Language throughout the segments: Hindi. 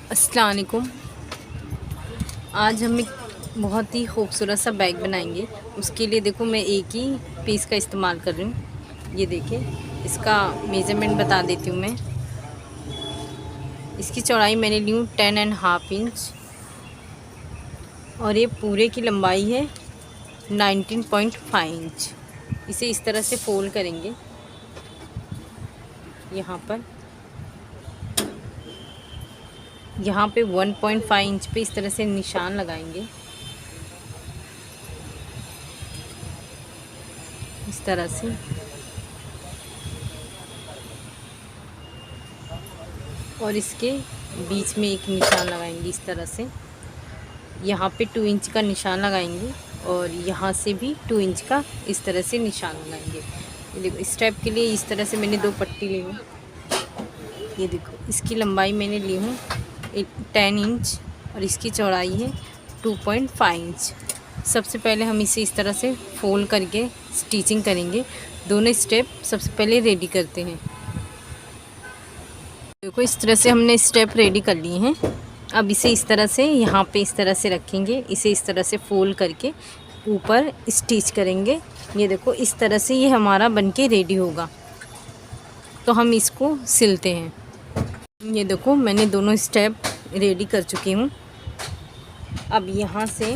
अस्सलाम वालेकुम। आज हम एक बहुत ही खूबसूरत सा बैग बनाएंगे। उसके लिए देखो मैं एक ही पीस का इस्तेमाल कर रही हूँ। ये देखिए, इसका मेज़रमेंट बता देती हूँ मैं। इसकी चौड़ाई मैंने ली हूँ 10.5 इंच और ये पूरे की लंबाई है 19.5 इंच। इसे इस तरह से फोल्ड करेंगे। यहाँ पे 1.5 इंच पे इस तरह से निशान लगाएंगे, इस तरह से। और इसके बीच में एक निशान लगाएंगे इस तरह से। यहाँ पे 2 इंच का निशान लगाएंगे और यहाँ से भी 2 इंच का इस तरह से निशान लगाएंगे। ये देखो, इस स्टेप के लिए इस तरह से मैंने 2 पट्टी ली हूँ। ये देखो, इसकी लंबाई मैंने ली हूँ 10 इंच और इसकी चौड़ाई है 2.5 इंच। सबसे पहले हम इसे इस तरह से फोल्ड करके स्टिचिंग करेंगे। दोनों स्टेप सबसे पहले रेडी करते हैं। देखो, इस तरह से हमने स्टेप रेडी कर लिए हैं। अब इसे इस तरह से यहाँ पे इस तरह से रखेंगे। इसे इस तरह से फोल्ड करके ऊपर स्टिच करेंगे। ये देखो, इस तरह से ये हमारा बनके रेडी होगा। तो हम इसको सिलते हैं। ये देखो, मैंने दोनों स्टेप रेडी कर चुकी हूँ। अब यहाँ से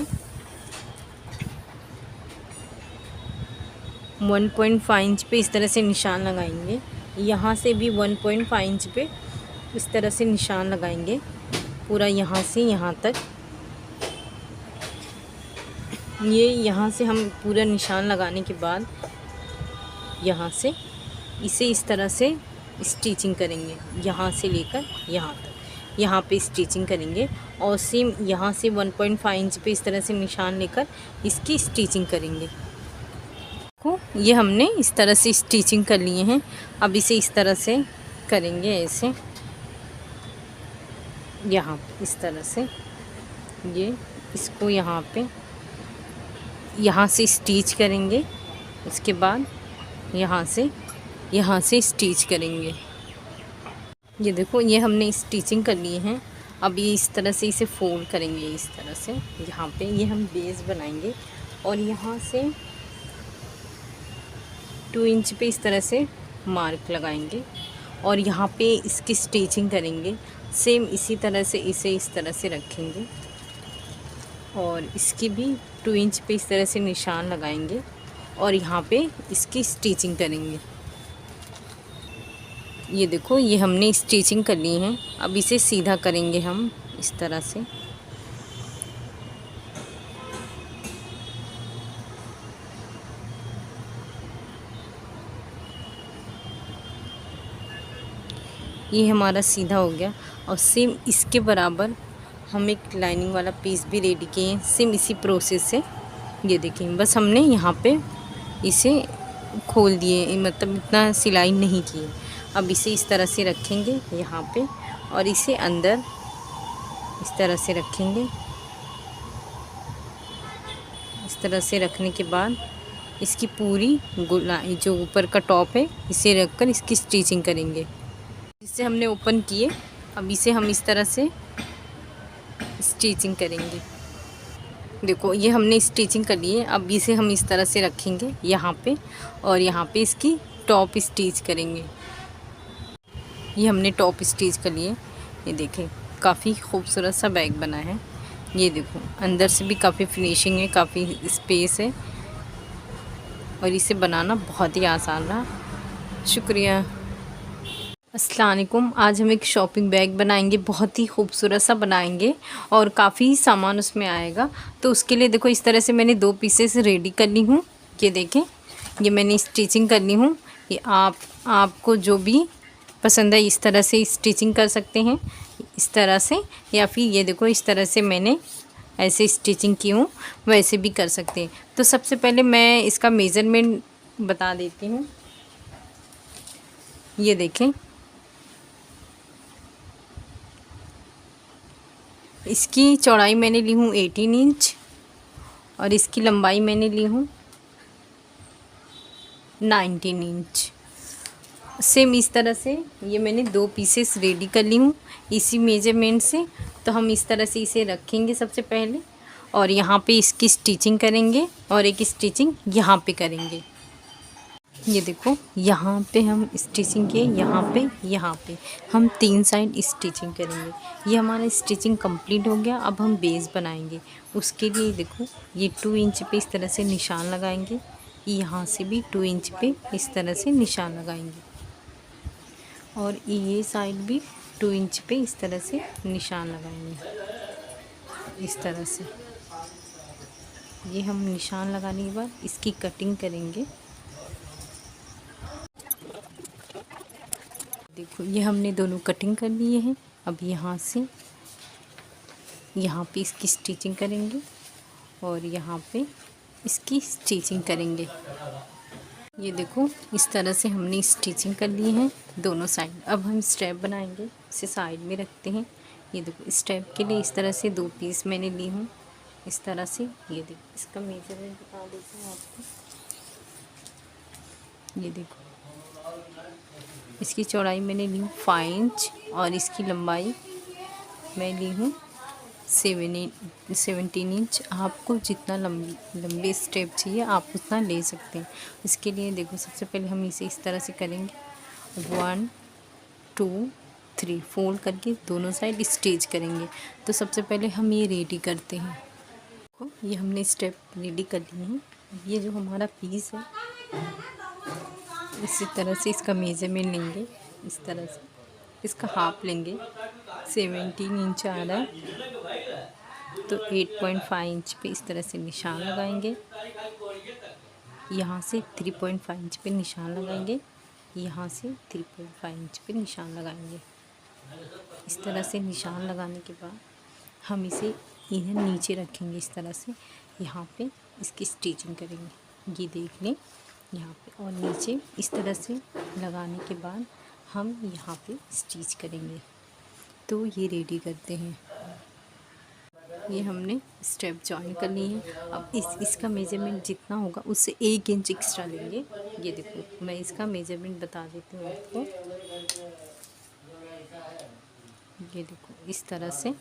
1.5 इंच पे इस तरह से निशान लगाएंगे। यहाँ से भी 1.5 इंच पे इस तरह से निशान लगाएंगे, पूरा यहाँ से यहाँ तक। ये यहाँ से हम पूरा निशान लगाने के बाद यहाँ से इसे इस तरह से स्टिचिंग करेंगे, यहाँ से लेकर यहाँ तक। यहाँ पे स्टिचिंग करेंगे और सेम यहाँ से 1.5 इंच पे इस तरह से निशान लेकर इसकी स्टिचिंग करेंगे। को ये हमने इस तरह से स्टिचिंग कर लिए हैं। अब इसे इस तरह से करेंगे, ऐसे यहाँ इस तरह से। ये इसको यहाँ पे यहाँ से स्टिच करेंगे। इसके बाद यहाँ से स्टिच करेंगे। ये देखो, ये हमने स्टिचिंग कर लिए हैं। अब ये इस तरह से इसे फोल्ड करेंगे, इस तरह से। यहाँ पे ये हम बेस बनाएंगे और यहाँ से 2 इंच पे इस तरह से मार्क लगाएंगे और यहाँ पे इसकी स्टिचिंग करेंगे। सेम इसी तरह से इसे इस तरह से रखेंगे और इसकी भी 2 इंच पे इस तरह से निशान लगाएंगे और यहाँ पे इसकी स्टिचिंग करेंगे। ये देखो, ये हमने स्टिचिंग कर ली है। अब इसे सीधा करेंगे हम इस तरह से। ये हमारा सीधा हो गया और सेम इसके बराबर हम एक लाइनिंग वाला पीस भी रेडी किए हैं, सेम इसी प्रोसेस से। ये देखिए, बस हमने यहाँ पे इसे खोल दिए, मतलब इतना सिलाई नहीं की। अब इसे इस तरह से रखेंगे यहाँ पे और इसे अंदर इस तरह से रखेंगे। इस तरह से रखने के बाद इसकी पूरी गोलाई जो ऊपर का टॉप है इसे रखकर इसकी स्टिचिंग करेंगे। इसे हमने ओपन किए। अब इसे हम इस तरह से स्टिचिंग करेंगे। देखो, ये हमने स्टिचिंग कर ली है। अब इसे हम इस तरह से रखेंगे यहाँ पे और यहाँ पे इसकी टॉप स्टिच करेंगे। ये हमने टॉप स्टिच कर लिए। ये देखें, काफ़ी खूबसूरत सा बैग बना है। ये देखो, अंदर से भी काफ़ी फिनिशिंग है, काफ़ी स्पेस है और इसे बनाना बहुत ही आसान रहा। शुक्रिया। अस्सलाम वालेकुम। आज हम एक शॉपिंग बैग बनाएंगे, बहुत ही खूबसूरत सा बनाएंगे और काफ़ी सामान उसमें आएगा। तो उसके लिए देखो, इस तरह से मैंने 2 पीसेस रेडी कर ली हूँ। ये देखें, ये मैंने स्टिचिंग कर ली हूँ। ये आपको जो भी पसंद है इस तरह से स्टिचिंग कर सकते हैं, इस तरह से, या फिर ये देखो इस तरह से मैंने ऐसे स्टिचिंग की हूँ, वैसे भी कर सकते हैं। तो सबसे पहले मैं इसका मेज़रमेंट बता देती हूँ। ये देखें, इसकी चौड़ाई मैंने ली हूँ 18 इंच और इसकी लंबाई मैंने ली हूँ 19 इंच। सेम इस तरह से ये मैंने 2 पीसेस रेडी कर ली हूँ इसी मेजरमेंट से। तो हम इस तरह से इसे रखेंगे सबसे पहले, और यहाँ पे इसकी स्टिचिंग करेंगे और एक स्टिचिंग यहाँ पे करेंगे। ये देखो यहाँ पे हम स्टिचिंग किए, यहाँ पे हम 3 साइड स्टिचिंग करेंगे। ये हमारा स्टिचिंग कंप्लीट हो गया। अब हम बेस बनाएंगे। उसके लिए देखो ये 2 इंच पे इस तरह से निशान लगाएंगे, यहाँ से भी 2 इंच पे इस तरह से निशान लगाएंगे, और ये साइड भी 2 इंच पे इस तरह से निशान लगाएंगे। इस तरह से ये हम निशान लगाने के बाद इसकी कटिंग करेंगे। देखो ये हमने दोनों कटिंग कर लिए हैं। अब यहाँ से यहाँ पे इसकी स्टिचिंग करेंगे और यहाँ पे इसकी स्टिचिंग करेंगे। ये देखो इस तरह से हमने स्टिचिंग कर ली है दोनों साइड। अब हम स्टेप बनाएंगे, इसे साइड में रखते हैं। ये देखो स्टेप के लिए इस तरह से 2 पीस मैंने ली हूँ इस तरह से। ये देखो इसका मेजरमेंट बता देती हूँ आपको। ये देखो इसकी चौड़ाई मैंने ली हूँ 5 इंच और इसकी लंबाई मैं ली हूँ 17 इंच। आपको जितना लंबे स्टेप चाहिए आप उतना ले सकते हैं। इसके लिए देखो सबसे पहले हम इसे इस तरह से करेंगे, 1 2 3 फोल्ड करके दोनों साइड स्टिच करेंगे। तो सबसे पहले हम ये रेडी करते हैं। ये हमने स्टेप रेडी कर लिए हैं। ये जो हमारा पीस है इसी तरह से इसका मेजरमेंट लेंगे, इस तरह से इसका हाफ लेंगे। 17 इंच आ रहा है तो 8.5 इंच पे इस तरह से निशान लगाएंगे। यहाँ से 3.5 इंच पे निशान लगाएंगे, यहाँ से 3.5 इंच पे निशान लगाएंगे। इस तरह से निशान लगाने के बाद हम इसे इधर नीचे रखेंगे इस तरह से। यहाँ पे इसकी स्टिचिंग करेंगे, ये देख लें यहाँ पे, और नीचे इस तरह से लगाने के बाद हम यहाँ पे स्टिच करेंगे। तो ये रेडी करते हैं। ये हमने स्टेप जॉइन कर लिए हैं। अब इसका मेजरमेंट जितना होगा उससे 1 इंच एक्स्ट्रा लेंगे। ये देखो मैं इसका मेजरमेंट बता देती हूँ आपको। ये देखो इस तरह से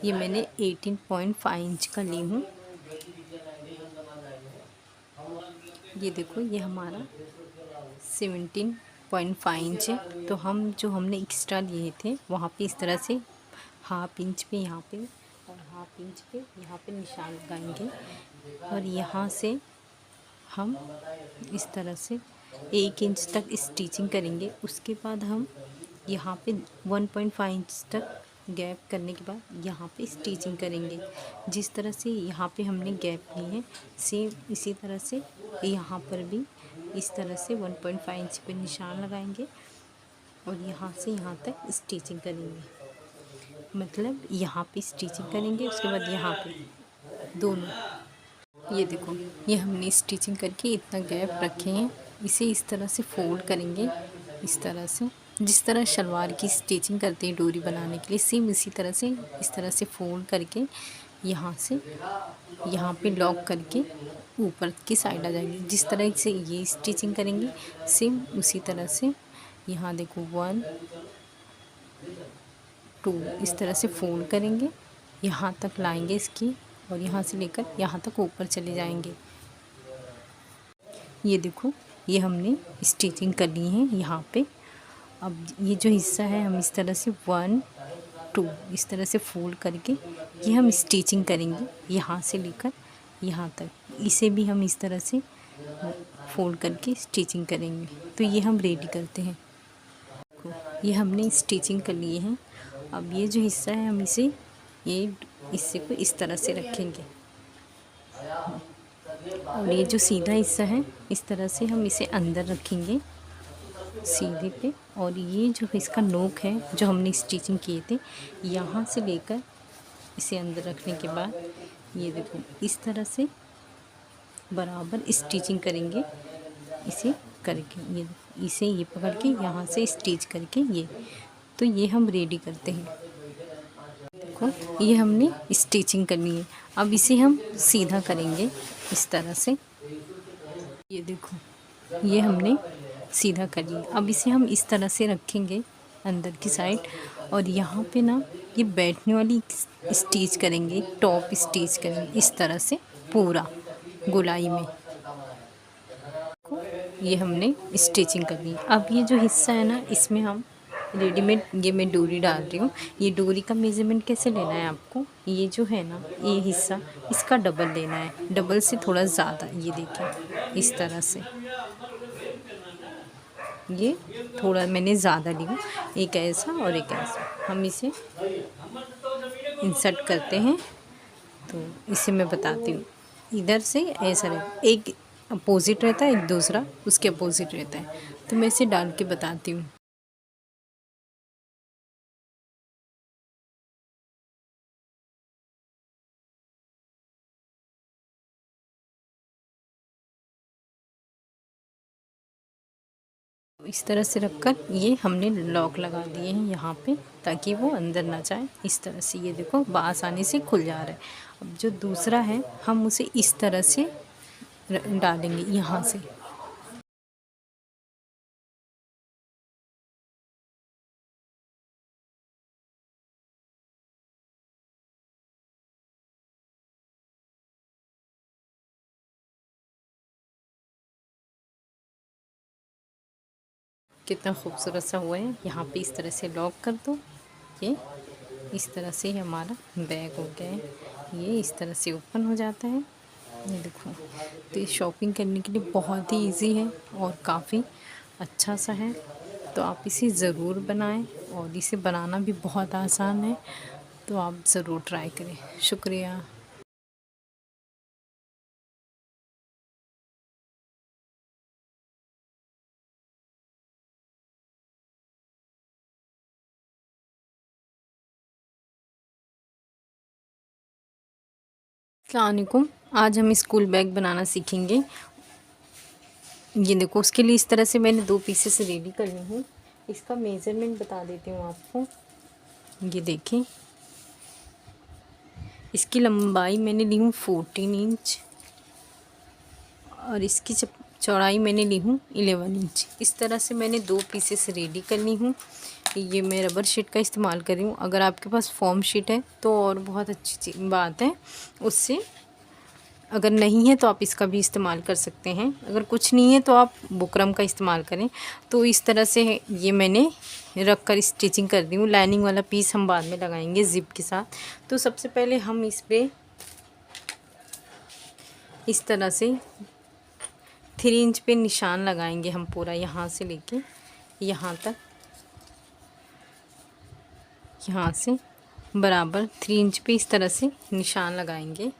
ये मैंने 18.5 इंच का ली हूँ। ये देखो ये हमारा 17.5 इंच है। तो हम जो हमने एक्स्ट्रा लिए थे वहाँ पे इस तरह से हाफ इंच पे यहाँ पे और हाफ इंच पे यहाँ पे निशान लगाएंगे, और यहाँ से हम इस तरह से 1 इंच तक स्टिचिंग करेंगे। उसके बाद हम यहाँ पे 1.5 इंच तक गैप करने के बाद यहाँ पे स्टिचिंग करेंगे। जिस तरह से यहाँ पे हमने गैप ली है सेम इसी तरह से यहाँ पर भी इस तरह से 1.5 इंच पे निशान लगाएंगे और यहाँ से यहाँ तक स्टिचिंग करेंगे। मतलब यहाँ पे स्टिचिंग करेंगे, उसके बाद यहाँ पे दोनों। ये देखो ये हमने स्टिचिंग करके इतना गैप रखे हैं। इसे इस तरह से फोल्ड करेंगे, इस तरह से जिस तरह शलवार की स्टिचिंग करते हैं डोरी बनाने के लिए, सेम इसी तरह से इस तरह से फोल्ड करके यहाँ से यहाँ पे लॉक करके ऊपर की साइड आ जाएंगे। जिस तरह से ये स्टिचिंग करेंगे सेम उसी तरह से यहाँ देखो 1 2 इस तरह से फोल्ड करेंगे, यहाँ तक लाएंगे इसकी, और यहाँ से लेकर यहाँ तक ऊपर चले जाएंगे। ये देखो ये हमने स्टिचिंग कर ली है यहाँ पे। अब ये जो हिस्सा है हम इस तरह से 1 2 इस तरह से फोल्ड करके ये हम स्टिचिंग करेंगे यहाँ से लेकर यहाँ तक। इसे भी हम इस तरह से फोल्ड करके स्टिचिंग करेंगे। तो ये हम रेडी करते हैं। ये हमने स्टिचिंग कर लिए हैं। अब ये जो हिस्सा है हम इसे ये हिस्से को इस तरह से रखेंगे, और ये जो सीधा हिस्सा है इस तरह से हम इसे अंदर रखेंगे सीधे पे। और ये जो इसका नोक है जो हमने स्टिचिंग किए थे यहाँ से लेकर इसे अंदर रखने के बाद ये देखो इस तरह से बराबर स्टिचिंग करेंगे इसे करके। ये इसे ये पकड़ के यहाँ से स्टिच करके ये, तो ये हम रेडी करते हैं। देखो ये हमने स्टिचिंग करनी है। अब इसे हम सीधा करेंगे इस तरह से। ये देखो ये हमने सीधा करिए। अब इसे हम इस तरह से रखेंगे अंदर की साइड, और यहाँ पे ना ये बैठने वाली स्टिच करेंगे, टॉप स्टिच करेंगे इस तरह से पूरा गोलाई में। ये हमने स्टिचिंग करनी है। अब ये जो हिस्सा है ना, इसमें हम रेडीमेड ये मैं डोरी डाल रही हूँ। ये डोरी का मेज़रमेंट कैसे लेना है आपको, ये जो है ना ये हिस्सा इसका डबल लेना है, डबल से थोड़ा ज़्यादा। ये देखिए इस तरह से, ये थोड़ा मैंने ज़्यादा ली हूँ, एक ऐसा और एक ऐसा। हम इसे इंसर्ट करते हैं, तो इसे मैं बताती हूँ। इधर से ऐसा रहता, एक अपोजिट रहता है, एक दूसरा उसके अपोजिट रहता है। तो मैं इसे डाल के बताती हूँ। इस तरह से रखकर ये हमने लॉक लगा दिए हैं यहाँ पे, ताकि वो अंदर ना जाए। इस तरह से ये देखो आसानी से खुल जा रहा है। अब जो दूसरा है हम उसे इस तरह से डालेंगे यहाँ से। कितना खूबसूरत सा हुआ है। यहाँ पे इस तरह से लॉक कर दो। ये इस तरह से हमारा बैग हो गया है। ये इस तरह से ओपन हो जाता है। ये देखो, तो ये शॉपिंग करने के लिए बहुत ही इजी है और काफ़ी अच्छा सा है। तो आप इसे ज़रूर बनाएं, और इसे बनाना भी बहुत आसान है, तो आप ज़रूर ट्राई करें। शुक्रिया। अस्सलाम वालेकुम। आज हम स्कूल बैग बनाना सीखेंगे। ये देखो, उसके लिए इस तरह से मैंने 2 पीसेस रेडी कर ली हूँ। इसका मेज़रमेंट बता देती हूँ आपको। ये देखें, इसकी लंबाई मैंने ली हूँ 14 इंच, और इसकी चौड़ाई मैंने ली हूँ 11 इंच। इस तरह से मैंने 2 पीसेस रेडी कर ली हूँ। ये मैं रबर शीट का इस्तेमाल कर रही हूँ। अगर आपके पास फॉर्म शीट है तो और बहुत अच्छी बात है उससे। अगर नहीं है तो आप इसका भी इस्तेमाल कर सकते हैं। अगर कुछ नहीं है तो आप बुकरम का इस्तेमाल करें। तो इस तरह से ये मैंने रख कर स्टिचिंग कर दी हूँ। लाइनिंग वाला पीस हम बाद में लगाएंगे ज़िप के साथ। तो सबसे पहले हम इस पर इस तरह से 3 इंच पे निशान लगाएंगे हम पूरा, यहाँ से लेके यहाँ तक, यहाँ से बराबर 3 इंच पे इस तरह से निशान लगाएंगे।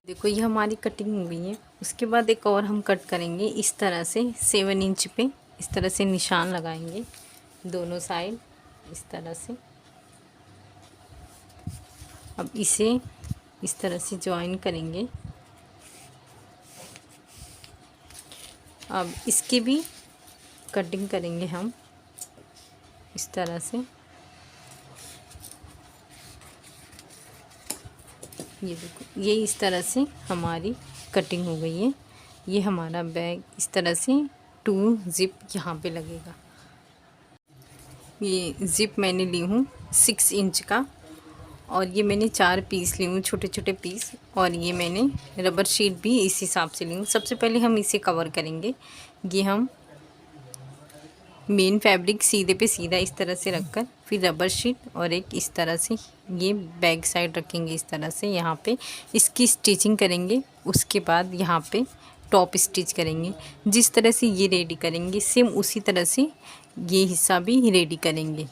देखो ये हमारी कटिंग हो गई है। उसके बाद एक और हम कट करेंगे इस तरह से 7 इंच पे इस तरह से निशान लगाएंगे दोनों साइड इस तरह से। अब इसे इस तरह से जॉइन करेंगे। अब इसकी भी कटिंग करेंगे हम इस तरह से। ये देखो, ये इस तरह से हमारी कटिंग हो गई है। ये हमारा बैग इस तरह से 2 ज़िप यहाँ पे लगेगा। ये ज़िप मैंने ली हूँ 6 इंच का, और ये मैंने 4 पीस ली हूँ, छोटे छोटे पीस। और ये मैंने रबर शीट भी इस हिसाब से ली हूँ। सबसे पहले हम इसे कवर करेंगे। ये हम मेन फैब्रिक सीधे पे सीधा इस तरह से रखकर, फिर रबर शीट और एक इस तरह से ये बैक साइड रखेंगे इस तरह से। यहाँ पे इसकी स्टिचिंग करेंगे। उसके बाद यहाँ पे टॉप स्टिच करेंगे। जिस तरह से ये रेडी करेंगे सेम उसी तरह से ये हिस्सा भी रेडी करेंगे।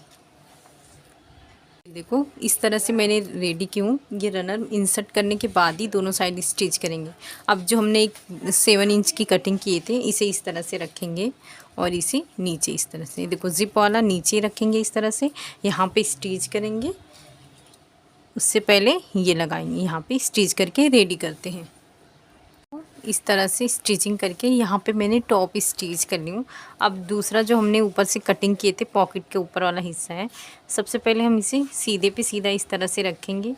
देखो इस तरह से मैंने रेडी की हूँ। ये रनर इंसर्ट करने के बाद ही दोनों साइड स्टिच करेंगे। अब जो हमने एक 7 इंच की कटिंग किए थे इसे इस तरह से रखेंगे, और इसे नीचे इस तरह से, देखो ज़िप वाला नीचे रखेंगे इस तरह से। यहाँ पे स्टिच करेंगे, उससे पहले ये लगाएंगे। यहाँ पे स्टिच करके रेडी करते हैं। इस तरह से स्टिचिंग करके यहाँ पे मैंने टॉप स्टिच कर ली हूँ। अब दूसरा जो हमने ऊपर से कटिंग किए थे पॉकेट के ऊपर वाला हिस्सा है, सबसे पहले हम इसे सीधे पे सीधा इस तरह से रखेंगे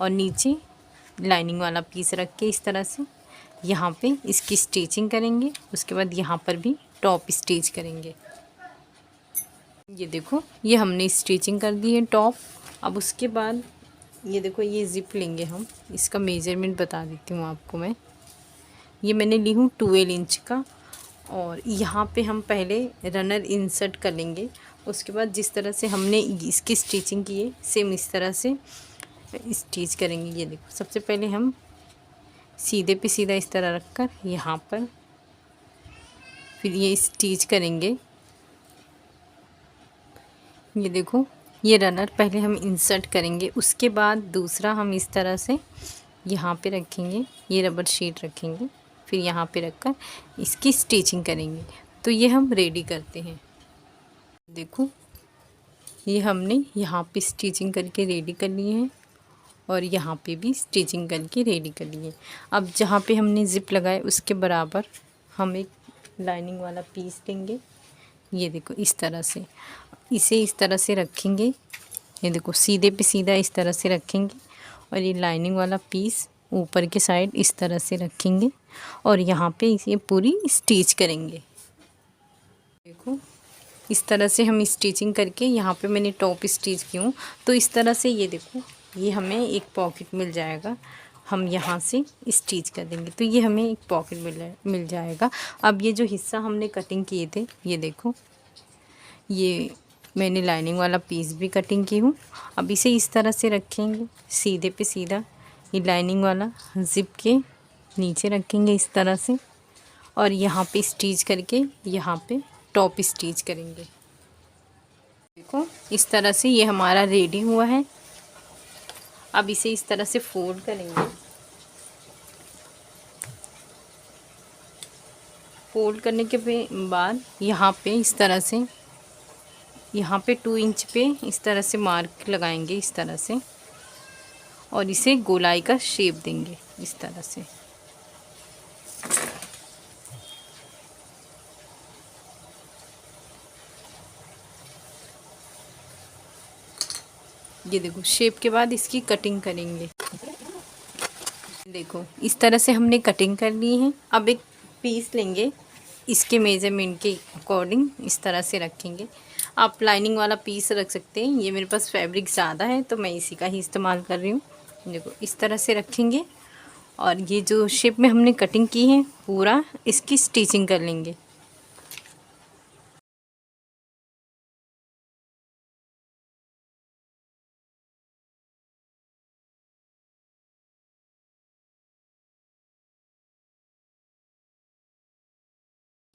और नीचे लाइनिंग वाला पीस रख के इस तरह से यहाँ पे इसकी स्टिचिंग करेंगे। उसके बाद यहाँ पर भी टॉप स्टिच करेंगे। ये देखो, ये हमने स्टिचिंग कर दी है टॉप। अब उसके बाद ये देखो, ये ज़िप लेंगे हम। इसका मेजरमेंट बता देती हूँ आपको मैं। ये मैंने ली हूँ 12 इंच का, और यहाँ पे हम पहले रनर इंसर्ट कर लेंगे। उसके बाद जिस तरह से हमने इसकी स्टिचिंग की है सेम इस तरह से स्टिच करेंगे। ये देखो, सबसे पहले हम सीधे पे सीधा इस तरह रखकर यहाँ पर फिर ये स्टिच करेंगे। ये देखो, ये रनर पहले हम इंसर्ट करेंगे। उसके बाद दूसरा हम इस तरह से यहाँ पे रखेंगे, ये रबर शीट रखेंगे, फिर यहाँ पे रखकर इसकी स्टिचिंग करेंगे। तो ये हम रेडी करते हैं। देखो, ये हमने यहाँ पे स्टिचिंग करके रेडी कर लिए हैं और यहाँ पे भी स्टिचिंग करके रेडी कर लिए। अब जहाँ पे हमने ज़िप लगाए उसके बराबर हम एक लाइनिंग वाला पीस लेंगे। ये देखो, इस तरह से इसे इस तरह से रखेंगे। ये देखो, सीधे पे सीधा इस तरह से रखेंगे और ये लाइनिंग वाला पीस ऊपर के साइड इस तरह से रखेंगे और यहाँ पे इसे पूरी स्टिच करेंगे। देखो, इस तरह से हम स्टिचिंग करके यहाँ पे मैंने टॉप स्टिच की हूँ। तो इस तरह से ये देखो, ये हमें एक पॉकेट मिल जाएगा। हम यहाँ से स्टिच कर देंगे तो ये हमें एक पॉकेट मिल जाएगा। अब ये जो हिस्सा हमने कटिंग किए थे, ये देखो, ये मैंने लाइनिंग वाला पीस भी कटिंग की हूँ। अब इसे इस तरह से रखेंगे सीधे पे सीधा, ये लाइनिंग वाला ज़िप के नीचे रखेंगे इस तरह से और यहाँ पे स्टिच करके यहाँ पे टॉप स्टिच करेंगे। देखो, इस तरह से ये हमारा रेडी हुआ है। अब इसे इस तरह से फोल्ड करेंगे। फोल्ड करने के बाद यहाँ पे इस तरह से, यहाँ पे 2 इंच पे इस तरह से मार्क लगाएंगे इस तरह से और इसे गोलाई का शेप देंगे इस तरह से। ये देखो, शेप के बाद इसकी कटिंग करेंगे। देखो, इस तरह से हमने कटिंग कर ली है। अब एक पीस लेंगे, इसके मेजरमेंट के अकॉर्डिंग इस तरह से रखेंगे। आप लाइनिंग वाला पीस रख सकते हैं। ये मेरे पास फैब्रिक ज़्यादा है तो मैं इसी का ही इस्तेमाल कर रही हूँ। देखो, इस तरह से रखेंगे और ये जो शेप में हमने कटिंग की है पूरा इसकी स्टिचिंग कर लेंगे।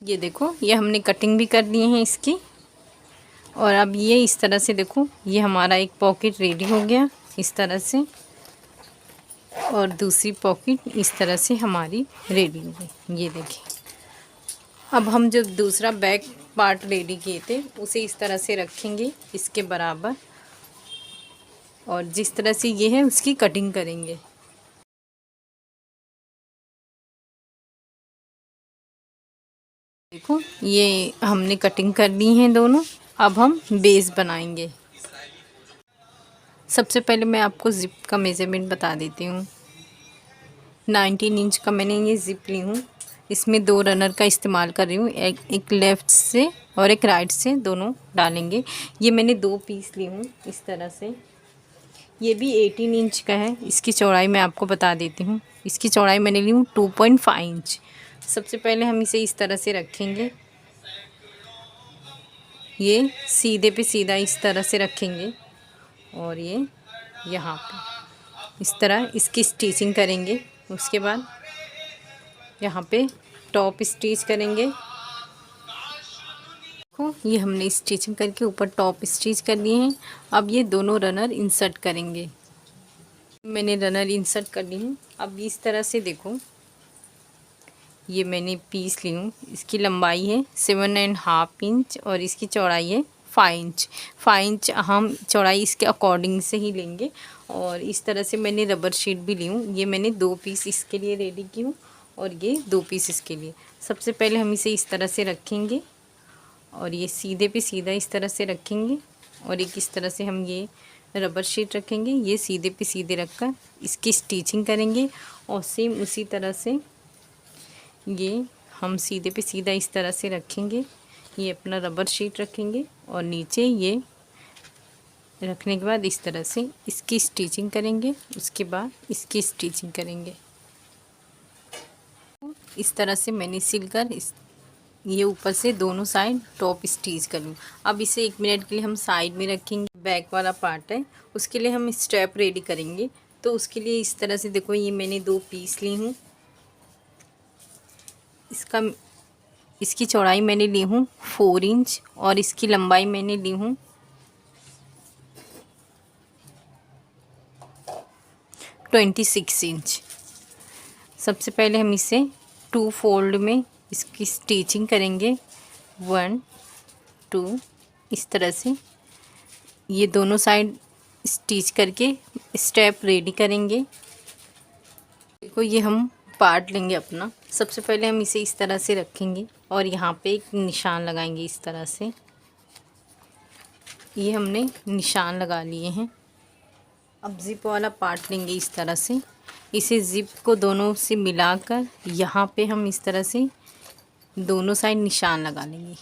ये देखो, ये हमने कटिंग भी कर ली है इसकी। और अब ये इस तरह से देखो, ये हमारा एक पॉकेट रेडी हो गया इस तरह से और दूसरी पॉकेट इस तरह से हमारी रेडी हो गई। ये देखिए, अब हम जो दूसरा बैक पार्ट रेडी किए थे उसे इस तरह से रखेंगे इसके बराबर और जिस तरह से ये है उसकी कटिंग करेंगे। देखो, ये हमने कटिंग कर ली है दोनों। अब हम बेस बनाएंगे। सबसे पहले मैं आपको ज़िप का मेज़रमेंट बता देती हूँ। 19 इंच का मैंने ये ज़िप ली हूँ। इसमें 2 रनर का इस्तेमाल कर रही हूँ, एक लेफ़्ट से और एक राइट से, दोनों डालेंगे। ये मैंने 2 पीस ली हूँ इस तरह से। ये भी 18 इंच का है। इसकी चौड़ाई मैं आपको बता देती हूँ। इसकी चौड़ाई मैंने ली हूँ 2.5 इंच। सबसे पहले हम इसे इस तरह से रखेंगे, ये सीधे पे सीधा इस तरह से रखेंगे और ये यहाँ पे इस तरह इसकी स्टिचिंग करेंगे। उसके बाद यहाँ पे टॉप स्टिच करेंगे। देखो, ये हमने स्टिचिंग करके ऊपर टॉप स्टिच कर लिए हैं। अब ये दोनों रनर इंसर्ट करेंगे। मैंने रनर इंसर्ट कर ली हूँ। अब इस तरह से देखो, ये मैंने पीस ली हूँ। इसकी लंबाई है 7.5 इंच और इसकी चौड़ाई है 5 इंच। 5 इंच हम चौड़ाई इसके अकॉर्डिंग से ही लेंगे। और इस तरह से मैंने रबर शीट भी ली हूँ। ये मैंने 2 पीस इसके लिए रेडी की हूँ और ये 2 पीस इसके लिए। सबसे पहले हम इसे इस तरह से रखेंगे और ये सीधे पे सीधा इस तरह से रखेंगे और एक इस तरह से हम ये रबर शीट रखेंगे, ये सीधे पे सीधे रखकर इसकी स्टिचिंग करेंगे। और सेम उसी तरह से ये हम सीधे पे सीधा इस तरह से रखेंगे, ये अपना रबर शीट रखेंगे और नीचे ये रखने के बाद इस तरह से इसकी स्टिचिंग करेंगे, उसके बाद इसकी स्टिचिंग करेंगे। इस तरह से मैंने सिलकर ये ऊपर से दोनों साइड टॉप स्टिच कर लूँ। अब इसे 1 मिनट के लिए हम साइड में रखेंगे। बैक वाला पार्ट है, उसके लिए हम स्ट्रैप रेडी करेंगे। तो उसके लिए इस तरह से देखो, ये मैंने 2 पीस ली हूँ। इसकी चौड़ाई मैंने ली हूँ 4 इंच और इसकी लंबाई मैंने ली हूँ 26 इंच। सबसे पहले हम इसे 2 फोल्ड में इसकी स्टिचिंग करेंगे। 1 2 इस तरह से ये दोनों साइड स्टिच करके स्टेप रेडी करेंगे। देखो, ये हम पार्ट लेंगे अपना। सबसे पहले हम इसे इस तरह से रखेंगे और यहाँ पे एक निशान लगाएंगे इस तरह से। ये हमने निशान लगा लिए हैं। अब ज़िप वाला पार्ट लेंगे इस तरह से। इसे ज़िप को दोनों से मिलाकर यहाँ पे हम इस तरह से दोनों साइड निशान लगा लेंगे,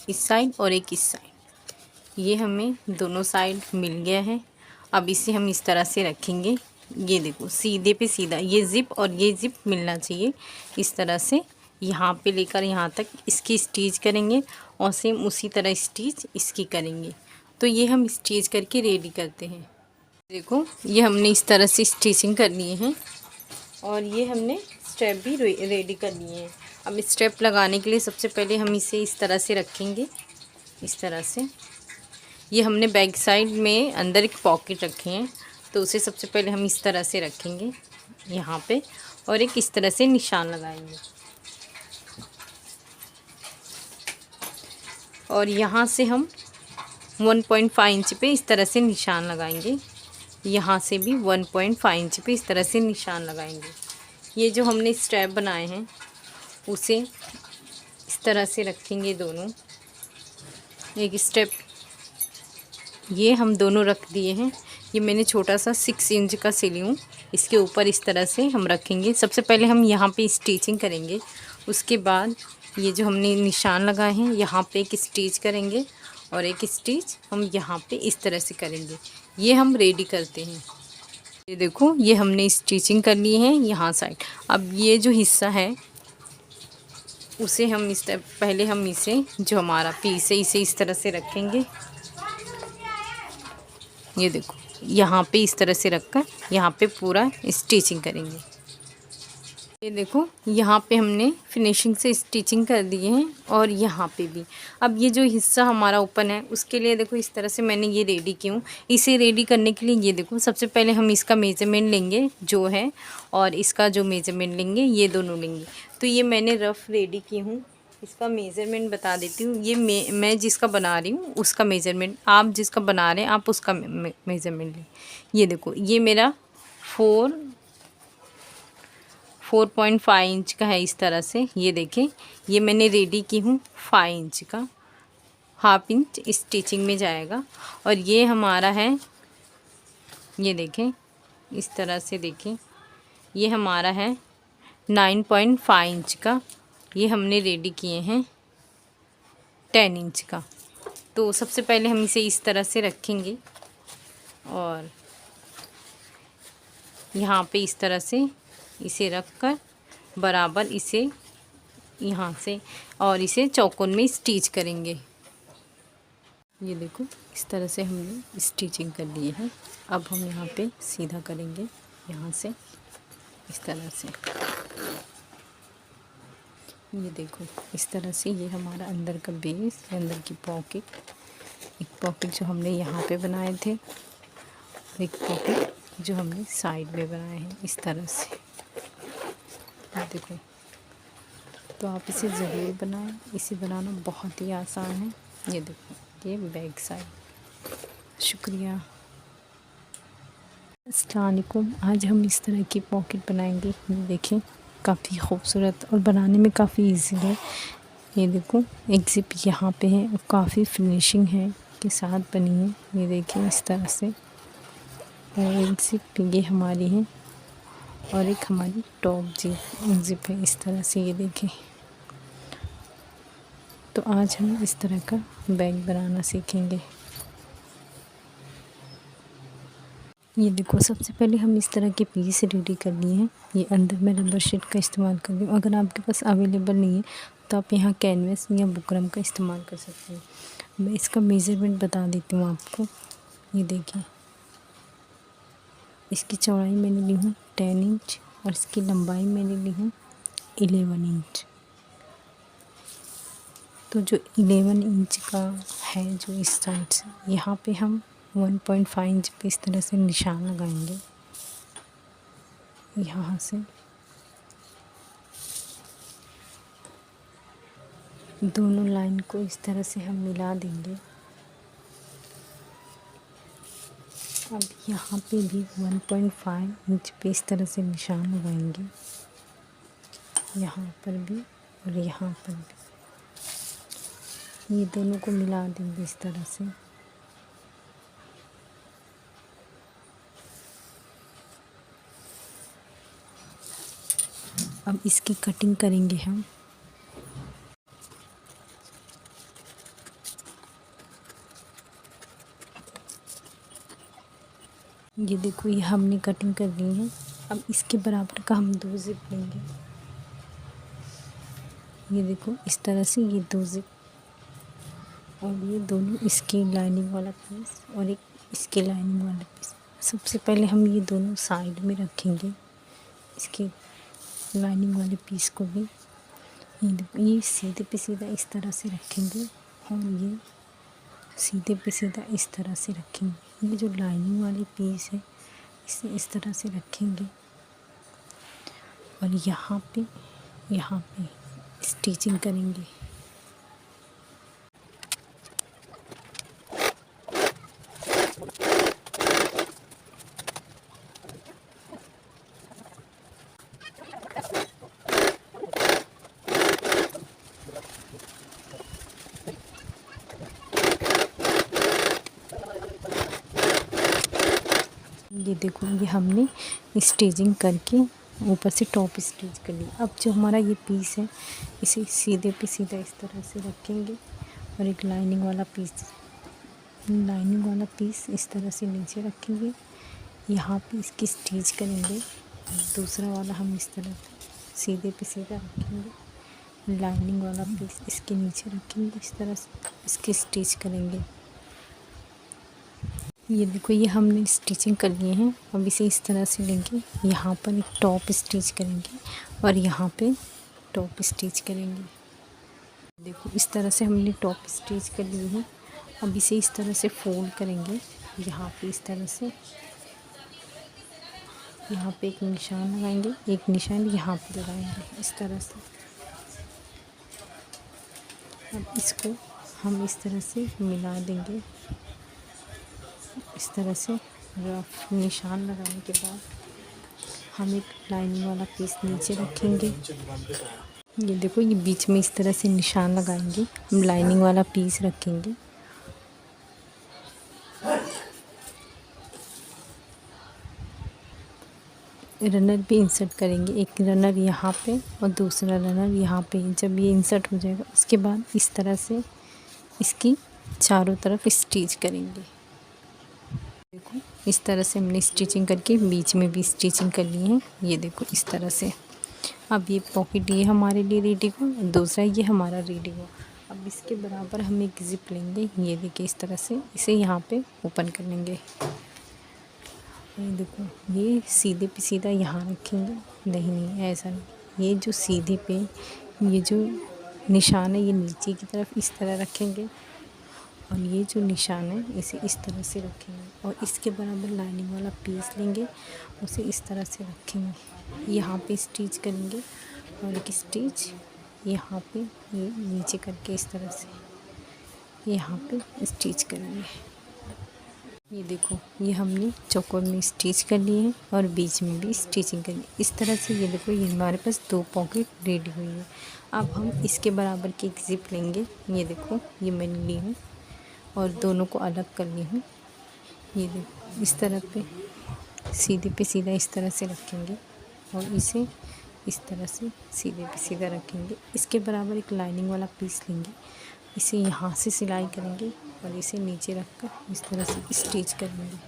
इस साइड और एक इस साइड। ये हमें दोनों साइड मिल गया है। अब इसे हम इस तरह से रखेंगे। ये देखो, सीधे पे सीधा ये ज़िप और ये ज़िप मिलना चाहिए। इस तरह से यहाँ पे लेकर यहाँ तक इसकी स्टिच करेंगे और सेम उसी तरह स्टिच इसकी करेंगे। तो ये हम स्टिच करके रेडी करते हैं। देखो, ये हमने इस तरह से स्टिचिंग कर लिए हैं और ये हमने स्टेप भी रेडी कर लिए हैं। अब स्टेप लगाने के लिए सबसे पहले हम इसे इस तरह से रखेंगे, इस तरह से। ये हमने बैक साइड में अंदर एक पॉकेट रखे हैं, तो उसे सबसे पहले हम इस तरह से रखेंगे यहाँ पे और एक इस तरह से निशान लगाएंगे। और यहाँ से हम 1.5 इंच पे इस तरह से निशान लगाएंगे। यहाँ से भी 1.5 इंच पे इस तरह से निशान लगाएंगे। ये जो हमने स्टेप बनाए हैं उसे इस तरह से रखेंगे दोनों। एक स्टेप ये हम दोनों रख दिए हैं। ये मैंने छोटा सा 6 इंच का सिली हूँ, इसके ऊपर इस तरह से हम रखेंगे। सबसे पहले हम यहाँ पे स्टिचिंग करेंगे, उसके बाद ये जो हमने निशान लगाए हैं यहाँ पे एक स्टिच करेंगे और एक स्टिच हम यहाँ पे इस तरह से करेंगे। ये हम रेडी करते हैं। ये देखो, ये हमने स्टिचिंग कर ली है यहाँ साइड। अब ये जो हिस्सा है उसे हम पहले हम इसे जो हमारा पीस है इसे इस तरह से रखेंगे। ये देखो, यहाँ पे इस तरह से रखकर यहाँ पे पूरा स्टिचिंग करेंगे। ये देखो, यहाँ पे हमने फिनिशिंग से स्टिचिंग कर दिए हैं और यहाँ पे भी। अब ये जो हिस्सा हमारा ओपन है उसके लिए देखो इस तरह से मैंने ये रेडी की हूँ। इसे रेडी करने के लिए ये देखो, सबसे पहले हम इसका मेजरमेंट लेंगे जो है और इसका जो मेजरमेंट लेंगे, ये दोनों लेंगे। तो ये मैंने रफ़ रेडी की हूँ। इसका मेज़रमेंट बता देती हूँ। ये मैं जिसका बना रही हूँ उसका मेज़रमेंट, आप जिसका बना रहे हैं आप उसका मेज़रमेंट लें। ये देखो, ये मेरा 4.5 इंच का है इस तरह से। ये देखें, ये मैंने रेडी की हूँ 5 इंच का, हाफ इंच स्टिचिंग में जाएगा। और ये हमारा है, ये देखें इस तरह से, देखें ये हमारा है 9.5 इंच का। ये हमने रेडी किए हैं 10 इंच का। तो सबसे पहले हम इसे इस तरह से रखेंगे और यहाँ पे इस तरह से इसे रखकर बराबर इसे यहाँ से और इसे चौकोन में स्टिच करेंगे। ये देखो, इस तरह से हमने स्टिचिंग कर ली है। अब हम यहाँ पे सीधा करेंगे, यहाँ से इस तरह से। ये देखो, इस तरह से ये हमारा अंदर का बेस, अंदर की पॉकेट, एक पॉकेट जो हमने यहाँ पे बनाए थे और एक पॉकेट जो हमने साइड में बनाए हैं इस तरह से। ये देखो, तो आप इसे ज़रूर बनाएं। इसे बनाना बहुत ही आसान है। ये देखो, ये बैक साइड। शुक्रिया। अस्सलाम वालेकुम। आज हम इस तरह की पॉकेट बनाएंगे। ये देखें, काफ़ी खूबसूरत और बनाने में काफ़ी इजी है। ये देखो एक ज़िप यहाँ पे है और काफ़ी फिनिशिंग है के साथ बनी है। ये देखिए इस तरह से, और एक ज़िप ये हमारी है और एक हमारी टॉप ज़िप है इस तरह से। ये देखें, तो आज हम इस तरह का बैग बनाना सीखेंगे। ये देखो सबसे पहले हम इस तरह के पीस रेडी कर लिए हैं। ये अंदर मैं रबर शीट का इस्तेमाल कर रही हूँ। अगर आपके पास अवेलेबल नहीं है तो आप यहाँ कैनवस या बुकरम का इस्तेमाल कर सकते हैं। मैं इसका मेज़रमेंट बता देती हूँ आपको। ये देखिए, इसकी चौड़ाई मैंने ली हूँ 10 इंच और इसकी लंबाई मैंने ली हूँ 11 इंच। तो जो 11 इंच का है जो इस साइड से, यहाँ पे हम 1.5 इंच पे इस तरह से निशान लगाएंगे। यहाँ से दोनों लाइन को इस तरह से हम मिला देंगे। अब यहाँ पे भी 1.5 इंच पे इस तरह से निशान लगाएंगे, यहाँ पर भी और यहाँ पर भी। ये दोनों को मिला देंगे इस तरह से। अब इसकी कटिंग करेंगे हम। ये देखो, ये हमने कटिंग कर ली है। अब इसके बराबर का हम 2 ज़िप लेंगे। ये देखो इस तरह से ये 2 ज़िप, और ये दोनों इसकी लाइनिंग वाला पीस और एक इसके लाइनिंग वाला पीस। सबसे पहले हम ये दोनों साइड में रखेंगे, इसके लाइनिंग वाले पीस को भी। ये देखो, ये सीधे पे सीधा इस तरह से रखेंगे और ये सीधे पे सीधा इस तरह से रखेंगे। ये जो लाइनिंग वाली पीस है इसे इस तरह से रखेंगे और यहाँ पे स्टिचिंग करेंगे। ये देखो, ये हमने स्टिचिंग करके ऊपर से टॉप स्टिच कर लिया। अब जो हमारा ये पीस है इसे सीधे पे सीधा इस तरह से रखेंगे और एक लाइनिंग वाला पीस इस तरह से नीचे रखेंगे। यहाँ पे इसकी स्टिच करेंगे। दूसरा वाला हम इस तरह सीधे पे सीधा रखेंगे, लाइनिंग वाला पीस इसके नीचे रखेंगे, इस तरह से इसकी स्टिच करेंगे। ये देखो, ये हमने स्टिचिंग कर लिए हैं। अब इसे इस तरह से लेंगे, यहाँ पर एक टॉप स्टिच करेंगे और यहाँ पे टॉप स्टिच करेंगे। देखो इस तरह से हमने टॉप स्टिच कर लिए हैं। अब इसे इस तरह से फोल्ड करेंगे, यहाँ पे इस तरह से, यहाँ पे एक निशान लगाएंगे, एक निशान यहाँ पे लगाएंगे इस तरह से। अब इसको हम इस तरह से मिला देंगे। इस तरह से रफ निशान लगाने के बाद हम एक लाइनिंग वाला पीस नीचे रखेंगे। ये देखो, ये बीच में इस तरह से निशान लगाएंगे, हम लाइनिंग वाला पीस रखेंगे। रनर भी इंसर्ट करेंगे, एक रनर यहाँ पे और दूसरा रनर यहाँ पे। जब ये इंसर्ट हो जाएगा उसके बाद इस तरह से इसकी चारों तरफ स्टिच करेंगे। देखो इस तरह से हमने स्टिचिंग करके बीच में भी स्टिचिंग कर ली है। ये देखो इस तरह से। अब ये पॉकेट ये हमारे लिए रेडी हो, दूसरा ये हमारा रेडी हो। अब इसके बराबर हम एक ज़िप लेंगे। ये देखिए इस तरह से इसे यहाँ पे ओपन कर लेंगे। ये देखो, ये सीधे पे सीधा यहाँ रखेंगे, नहीं ऐसा नहीं। ये जो सीधे पे ये जो निशान है ये नीचे की तरफ इस तरह रखेंगे और ये जो निशान है इसे इस तरह से रखेंगे और इसके बराबर लाइनिंग वाला पीस लेंगे, उसे इस तरह से रखेंगे। यहाँ पे स्टिच करेंगे और एक स्टिच यहाँ पे ये नीचे करके इस तरह से यहाँ पे स्टिच करेंगे। ये देखो, ये हमने चौकोर में स्टिच कर लिए हैं और बीच में भी स्टिचिंग कर ली। इस तरह से ये देखो, ये हमारे पास 2 पॉकेट रेडी हुई है। अब हम इसके बराबर की एक ज़िप लेंगे। ये देखो, ये मैंने ली हूँ और दोनों को अलग कर ली हूँ। ये देखो, इस तरह पे सीधे पे सीधा इस तरह से रखेंगे और इसे इस तरह से सीधे पे सीधा रखेंगे। इसके बराबर एक लाइनिंग वाला पीस लेंगे, इसे यहाँ से सिलाई करेंगे और इसे नीचे रखकर इस तरह से स्टिच करेंगे।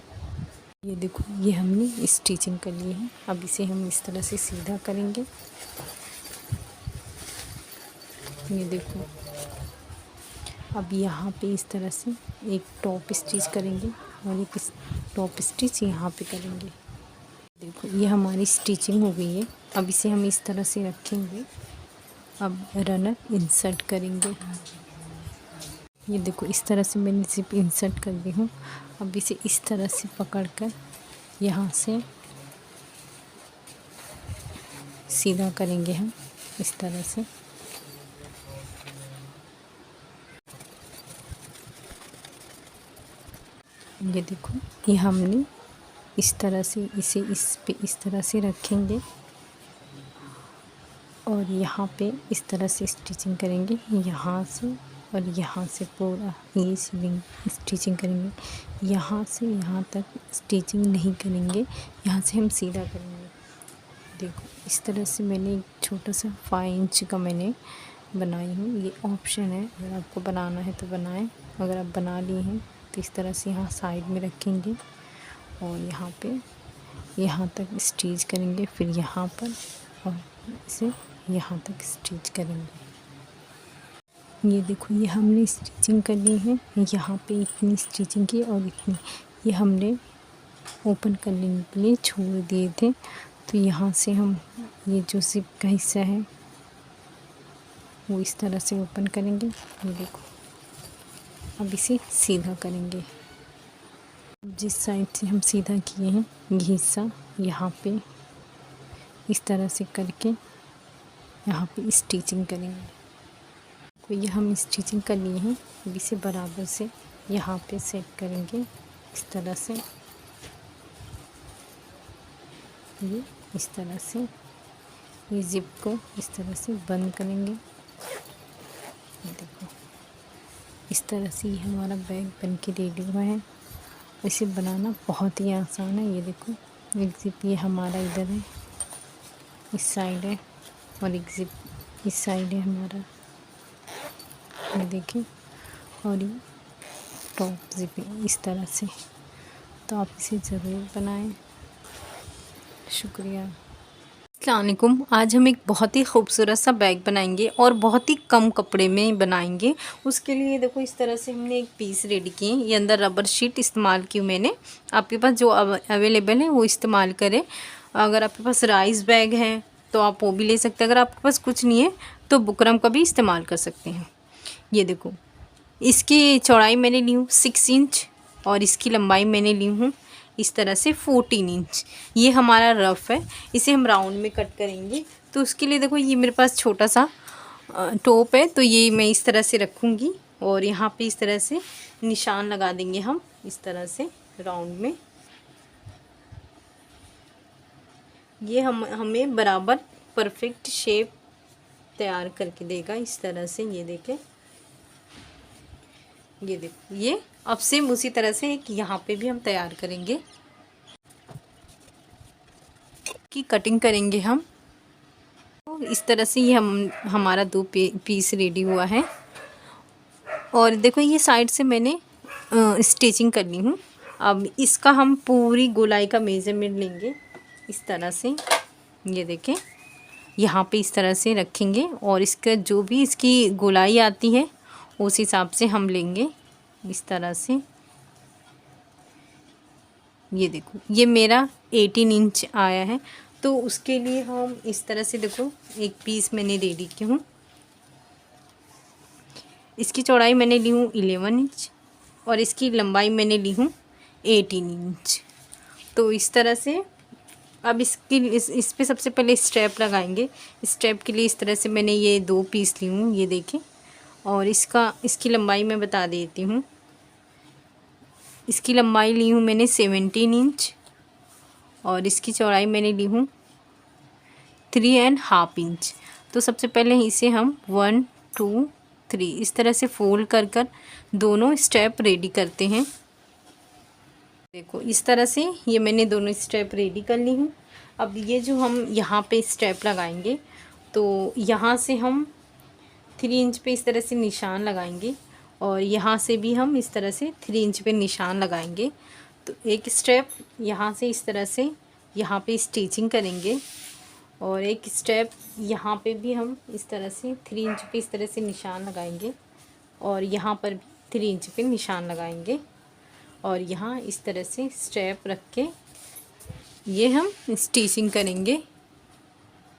ये देखो, ये हमने स्टिचिंग कर ली है। अब इसे हम इस तरह से सीधा करेंगे। ये देखो, अब यहाँ पे इस तरह से एक टॉप स्टिच करेंगे और एक टॉप स्टिच यहाँ पे करेंगे। देखो, ये हमारी स्टिचिंग हो गई है। अब इसे हम इस तरह से रखेंगे। अब रनर इंसर्ट करेंगे। ये देखो, इस तरह से मैंने ज़िप इंसर्ट कर दी हूँ। अब इसे इस तरह से पकड़कर यहाँ से सीधा करेंगे हम इस तरह से। ये देखो, ये हमने इस तरह से इसे इस पे इस तरह से रखेंगे और यहाँ पे इस तरह से स्टिचिंग करेंगे, यहाँ से और यहाँ से पूरा ये स्टिचिंग करेंगे। यहाँ से यहाँ तक स्टिचिंग नहीं करेंगे, यहाँ से हम सीधा करेंगे। देखो, इस तरह से मैंने एक छोटा सा 5 इंच का मैंने बनाई हूँ। ये ऑप्शन है, अगर आपको बनाना है तो बनाएं। अगर आप बना लिए हैं तो इस तरह से यहाँ साइड में रखेंगे और यहाँ पे यहाँ तक स्टिच करेंगे, फिर यहाँ पर और इसे यहाँ तक स्टिच करेंगे। ये देखो, ये हमने स्टिचिंग कर ली है। यहाँ पे इतनी स्टिचिंग की और इतनी ये हमने ओपन करने के लिए छोड़ दिए थे। तो यहाँ से हम ये जो ज़िप का हिस्सा है वो इस तरह से ओपन करेंगे। ये देखो, अब इसे सीधा करेंगे। जिस साइड से हम सीधा किए हैं ये हिस्सा यहाँ पे इस तरह से करके यहाँ पे स्टिचिंग करेंगे। तो ये हम स्टिचिंग कर लिए हैं। अब इसे बराबर से यहाँ पे सेट करेंगे इस तरह से। ये इस तरह से ये ज़िप को इस तरह से बंद करेंगे। देखो, इस तरह से ये हमारा बैग बन के रेडी हुआ है। इसे बनाना बहुत ही आसान है। ये देखो, एक ज़िप ये हमारा इधर है, इस साइड है और एक ज़िप इस साइड है हमारा, ये देखिए। और ये टॉप ज़िप इस तरह से। तो आप इसे ज़रूर बनाएं। शुक्रिया। अस्सलामुअलैकुम। आज हम एक बहुत ही खूबसूरत सा बैग बनाएंगे और बहुत ही कम कपड़े में बनाएंगे। उसके लिए देखो, इस तरह से हमने एक पीस रेडी किए। ये अंदर रबर शीट इस्तेमाल की मैंने। आपके पास जो अवेलेबल है वो इस्तेमाल करें। अगर आपके पास राइस बैग है तो आप वो भी ले सकते हैं। अगर आपके पास कुछ नहीं है तो बुकरम का भी इस्तेमाल कर सकते हैं। ये देखो, इसकी चौड़ाई मैंने ली हूँ 6 इंच और इसकी लंबाई मैंने ली हूँ इस तरह से 14 इंच। ये हमारा रफ़ है, इसे हम राउंड में कट करेंगे। तो उसके लिए देखो, ये मेरे पास छोटा सा टॉप है, तो ये मैं इस तरह से रखूँगी और यहाँ पे इस तरह से निशान लगा देंगे हम इस तरह से राउंड में। ये हमें बराबर परफेक्ट शेप तैयार करके देगा इस तरह से। ये देखें, ये देखो, ये अब सेम उसी तरह से एक यहाँ पे भी हम तैयार करेंगे की कटिंग करेंगे हम। तो इस तरह से ये हमारा 2 पीस रेडी हुआ है। और देखो, ये साइड से मैंने स्टिचिंग करनी हूँ। अब इसका हम पूरी गोलाई का मेज़रमेंट लेंगे इस तरह से। ये देखें, यहाँ पे इस तरह से रखेंगे और इसका जो भी इसकी गोलाई आती है उस हिसाब से हम लेंगे इस तरह से। ये देखो, ये मेरा 18 इंच आया है। तो उसके लिए हम इस तरह से देखो, एक पीस मैंने रेडी की हूँ। इसकी चौड़ाई मैंने ली हूँ 11 इंच और इसकी लंबाई मैंने ली हूँ 18 इंच। तो इस तरह से अब इस पे सबसे पहले स्ट्रैप लगाएंगे। स्ट्रैप के लिए इस तरह से मैंने ये 2 पीस ली हूँ, ये देखें। और इसकी लंबाई मैं बता देती हूँ। इसकी लंबाई ली हूँ मैंने 17 इंच और इसकी चौड़ाई मैंने ली हूँ 3.5 इंच। तो सबसे पहले इसे हम 1 2 3 इस तरह से फोल्ड कर कर दोनों स्टेप रेडी करते हैं। देखो इस तरह से ये मैंने दोनों स्टेप रेडी कर ली हूँ। अब ये जो हम यहाँ पे स्टेप लगाएंगे तो यहाँ से हम 3 इंच पे इस तरह से निशान लगाएंगे और यहाँ से भी हम इस तरह से 3 इंच पे निशान लगाएंगे। तो एक स्टेप यहाँ से इस तरह से यहाँ पे स्टिचिंग करेंगे और एक स्टेप यहाँ पे भी हम इस तरह से 3 इंच पे इस तरह से निशान लगाएंगे और यहाँ पर भी 3 इंच पे निशान लगाएंगे और यहाँ इस तरह से स्टेप रख के ये हम स्टिचिंग करेंगे।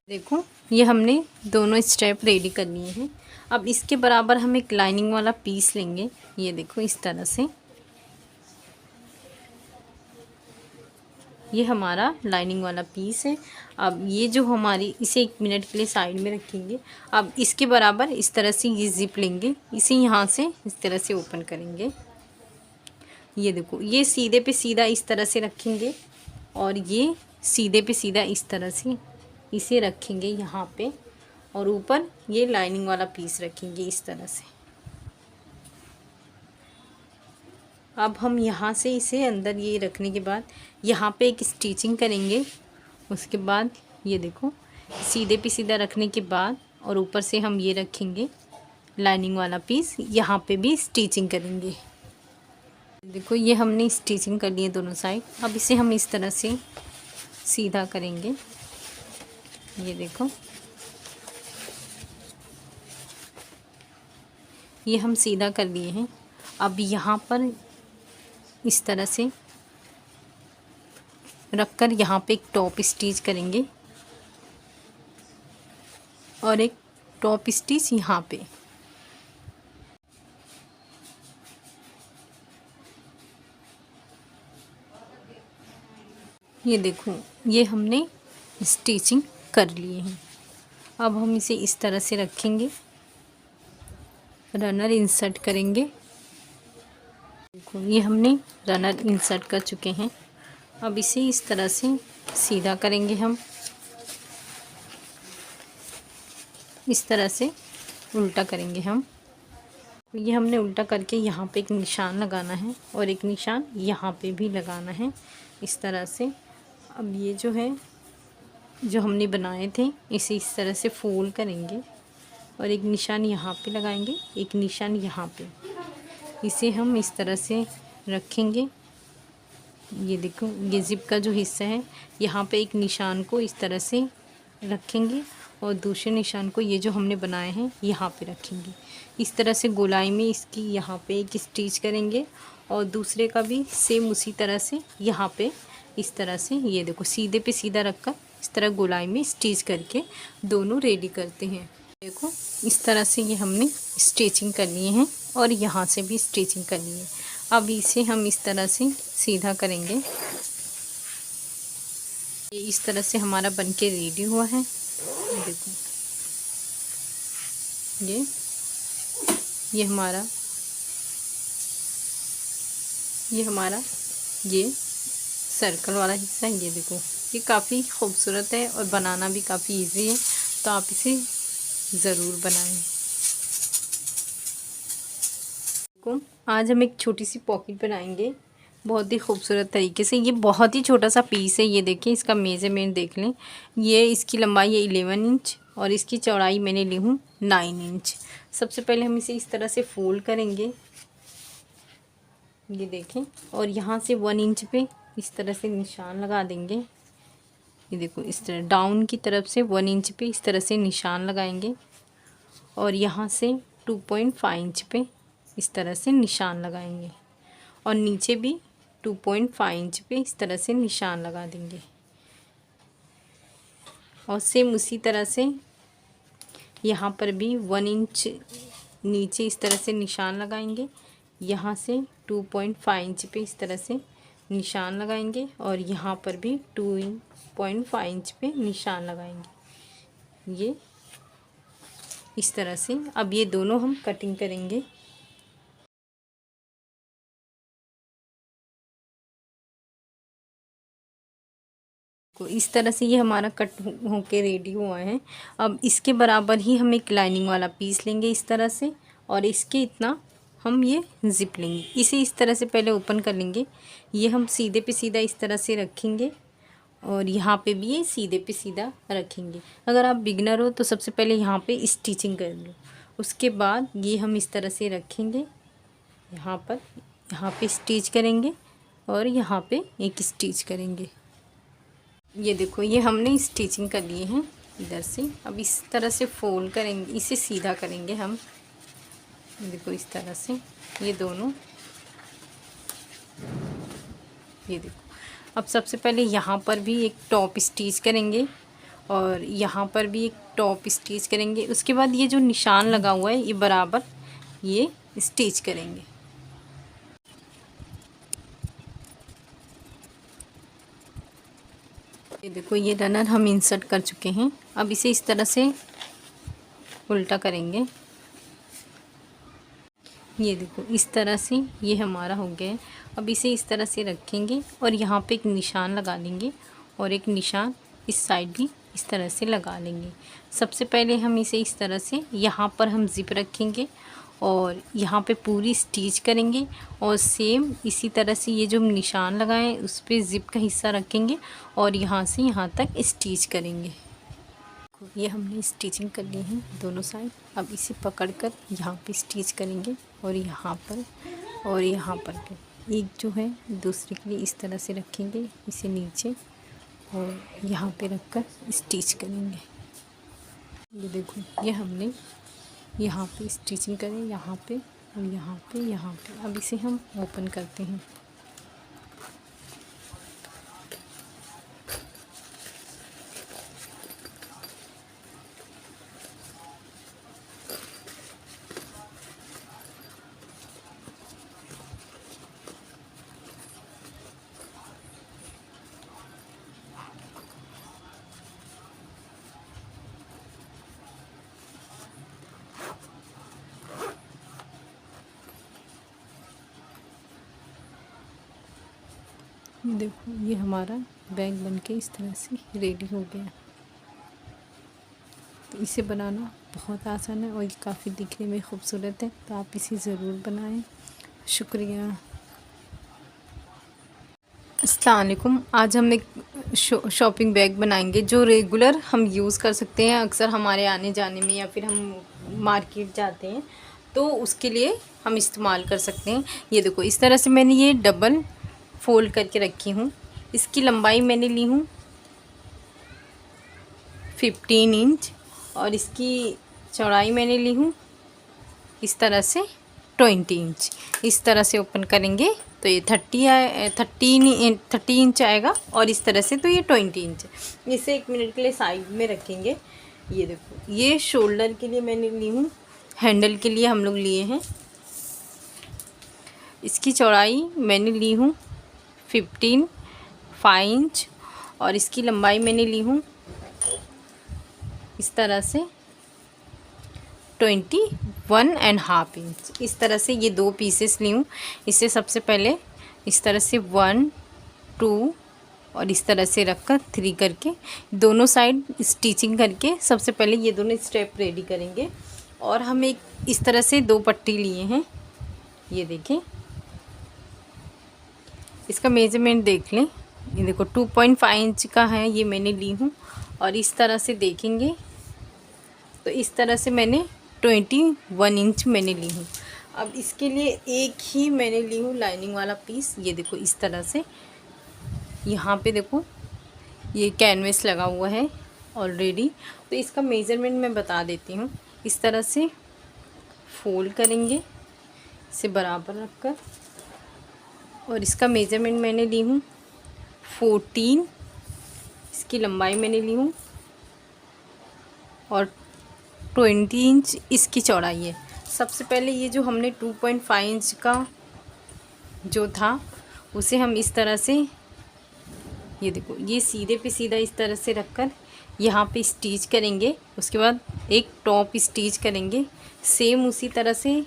देखो ये हमने दोनों स्टेप रेडी कर लिए हैं। अब इसके बराबर हम एक लाइनिंग वाला पीस लेंगे। ये देखो इस तरह से ये हमारा लाइनिंग वाला पीस है। अब ये जो हमारी इसे 1 मिनट के लिए साइड में रखेंगे। अब इसके बराबर इस तरह से ये जिप लेंगे, इसे यहाँ से इस तरह से ओपन करेंगे। ये देखो ये सीधे पे सीधा इस तरह से रखेंगे और ये सीधे पे सीधा इस तरह से इसे रखेंगे यहाँ पे और ऊपर ये लाइनिंग वाला पीस रखेंगे इस तरह से। अब हम यहाँ से इसे अंदर ये रखने के बाद यहाँ पे एक स्टिचिंग करेंगे। उसके बाद ये देखो सीधे पे सीधा रखने के बाद और ऊपर से हम ये रखेंगे लाइनिंग वाला पीस, यहाँ पे भी स्टिचिंग करेंगे। देखो ये हमने स्टिचिंग कर ली है दोनों साइड। अब इसे हम इस तरह से सीधा करेंगे। ये देखो ये हम सीधा कर लिए हैं। अब यहाँ पर इस तरह से रखकर यहाँ पे एक टॉप स्टिच करेंगे और एक टॉप स्टिच यहाँ पे। ये देखो ये हमने स्टिचिंग कर लिए हैं। अब हम इसे इस तरह से रखेंगे, रनर इंसर्ट करेंगे। देखो ये हमने रनर इंसर्ट कर चुके हैं। अब इसे इस तरह से सीधा करेंगे हम, इस तरह से उल्टा करेंगे हम। ये हमने उल्टा करके यहाँ पे एक निशान लगाना है और एक निशान यहाँ पे भी लगाना है इस तरह से। अब ये जो है जो हमने बनाए थे इसे इस तरह से फोल्ड करेंगे और एक निशान यहाँ पे लगाएंगे, एक निशान यहाँ पे। इसे हम इस तरह से रखेंगे। ये देखो ये जिप का जो हिस्सा है यहाँ पे एक निशान को इस तरह से रखेंगे और दूसरे निशान को ये जो हमने बनाए हैं यहाँ पे रखेंगे। इस तरह से गोलाई में इसकी यहाँ पे एक स्टिच करेंगे और दूसरे का भी सेम उसी तरह से यहाँ पे इस तरह से। ये देखो सीधे पे सीधा रखकर इस तरह गोलाई में स्टिच करके दोनों रेडी करते हैं। देखो इस तरह से ये हमने स्टिचिंग कर लिए हैं और यहाँ से भी स्टिचिंग कर लिए। अब इसे हम इस तरह से सीधा करेंगे। ये इस तरह से हमारा बनके रेडी हुआ है। देखो ये हमारा ये सर्कल वाला हिस्सा। ये देखो ये काफ़ी खूबसूरत है और बनाना भी काफ़ी इजी है, तो आप इसे ज़रूर बनाएं। देखो आज हम एक छोटी सी पॉकेट बनाएंगे बहुत ही खूबसूरत तरीके से। ये बहुत ही छोटा सा पीस है। ये देखिए इसका मेज़रमेंट देख लें। ये इसकी लंबाई है 11 इंच और इसकी चौड़ाई मैंने ली हूँ 9 इंच। सबसे पहले हम इसे इस तरह से फोल्ड करेंगे। ये देखें और यहाँ से 1 इंच पे इस तरह से निशान लगा देंगे। ये देखो इस तरह डाउन की तरफ से 1 इंच पे इस तरह से निशान लगाएंगे और यहाँ से 2.5 इंच पे इस तरह से निशान लगाएंगे और नीचे भी 2.5 इंच पे इस तरह से निशान लगा देंगे और सेम उसी तरह से यहाँ पर भी 1 इंच नीचे इस तरह से निशान लगाएंगे। यहाँ से 2.5 इंच पे इस तरह से निशान लगाएंगे और यहाँ पर भी 2.5 इंच पे निशान लगाएंगे। ये इस तरह से। अब ये दोनों हम कटिंग करेंगे। देखो इस तरह से ये हमारा कट होके रेडी हुआ है। अब इसके बराबर ही हम एक लाइनिंग वाला पीस लेंगे इस तरह से, और इसके इतना हम ये ज़िप लेंगे। इसे इस तरह से पहले ओपन कर लेंगे। ये हम सीधे पे सीधा इस तरह से रखेंगे, और यहाँ पे भी ये सीधे पे सीधा रखेंगे। अगर आप बिगनर हो तो सबसे पहले यहाँ पे स्टिचिंग कर लो। उसके बाद ये हम इस तरह से रखेंगे, यहाँ पे स्टिच करेंगे, और यहाँ पे एक स्टिच करेंगे। ये देखो ये हमने स्टिचिंग कर लिए हैं इधर से। अब इस तरह से फोल्ड करेंगे, इसे सीधा करेंगे हम। देखो इस तरह से ये दोनों, ये देखो। अब सबसे पहले यहाँ पर भी एक टॉप स्टिच करेंगे, और यहाँ पर भी एक टॉप स्टिच करेंगे। उसके बाद ये जो निशान लगा हुआ है ये बराबर ये स्टिच करेंगे। ये देखो ये रनर हम इंसर्ट कर चुके हैं। अब इसे इस तरह से उल्टा करेंगे। ये देखो इस तरह से ये हमारा हो गया है। अब इसे इस तरह से रखेंगे, और यहाँ पे एक निशान लगा लेंगे, और एक निशान इस साइड भी इस तरह से लगा लेंगे। सबसे पहले हम इसे इस तरह से यहाँ पर हम ज़िप रखेंगे, और यहाँ पे पूरी स्टिच करेंगे, और सेम इसी तरह से ये जो हम निशान लगाए हैं उस पर ज़िप का हिस्सा रखेंगे, और यहाँ से यहाँ तक स्टिच करेंगे। ये हमने स्टिचिंग कर ली है दोनों साइड। अब इसे पकड़कर यहाँ पे स्टिच करेंगे, और यहाँ पर और यहाँ पर भी एक जो है दूसरे के लिए इस तरह से रखेंगे, इसे नीचे और यहाँ पे रखकर स्टिच करेंगे। ये देखो ये हमने यहाँ पे स्टिचिंग करें, यहाँ पे और यहाँ पे, यहाँ पे। अब इसे हम ओपन करते हैं। देखो ये हमारा बैग बनके इस तरह से रेडी हो गया। तो इसे बनाना बहुत आसान है, और ये काफ़ी दिखने में खूबसूरत है, तो आप इसे ज़रूर बनाएं। शुक्रिया। अस्सलाम वालेकुम। आज हम एक शॉपिंग बैग बनाएंगे जो रेगुलर हम यूज़ कर सकते हैं, अक्सर हमारे आने जाने में, या फिर हम मार्केट जाते हैं तो उसके लिए हम इस्तेमाल कर सकते हैं। ये देखो इस तरह से मैंने ये डबल फोल्ड करके रखी हूँ। इसकी लंबाई मैंने ली हूँ 15 इंच, और इसकी चौड़ाई मैंने ली हूँ इस तरह से 20 इंच। इस तरह से ओपन करेंगे तो ये 30 इंच आएगा, और इस तरह से तो ये 20 इंच। इसे 1 मिनट के लिए साइड में रखेंगे। ये देखो ये शोल्डर के लिए मैंने ली हूँ, हैंडल के लिए हम लोग लिए हैं। इसकी चौड़ाई मैंने ली हूँ 5 इंच, और इसकी लंबाई मैंने ली हूँ इस तरह से 21.5 इंच। इस तरह से ये 2 पीसेस ली हूँ। इसे सबसे पहले इस तरह से 1 2 और इस तरह से रखकर 3 करके दोनों साइड स्टिचिंग करके सबसे पहले ये दोनों स्टेप रेडी करेंगे। और हम एक इस तरह से 2 पट्टी लिए हैं। ये देखें, इसका मेजरमेंट देख लें। ये देखो 2.5 इंच का है, ये मैंने ली हूँ। और इस तरह से देखेंगे तो इस तरह से मैंने 21 इंच मैंने ली हूँ। अब इसके लिए एक ही मैंने ली हूँ लाइनिंग वाला पीस। ये देखो इस तरह से, यहाँ पे देखो ये कैनवस लगा हुआ है ऑलरेडी। तो इसका मेज़रमेंट मैं बता देती हूँ। इस तरह से फोल्ड करेंगे इसे बराबर रखकर, और इसका मेज़रमेंट मैंने ली हूँ 14। इसकी लंबाई मैंने ली हूँ, और 20 इंच इसकी चौड़ाई है। सबसे पहले ये जो हमने 2.5 इंच का जो था उसे हम इस तरह से, ये देखो ये सीधे पे सीधा इस तरह से रखकर यहाँ पे स्टिच करेंगे। उसके बाद एक टॉप स्टिच करेंगे। सेम उसी तरह से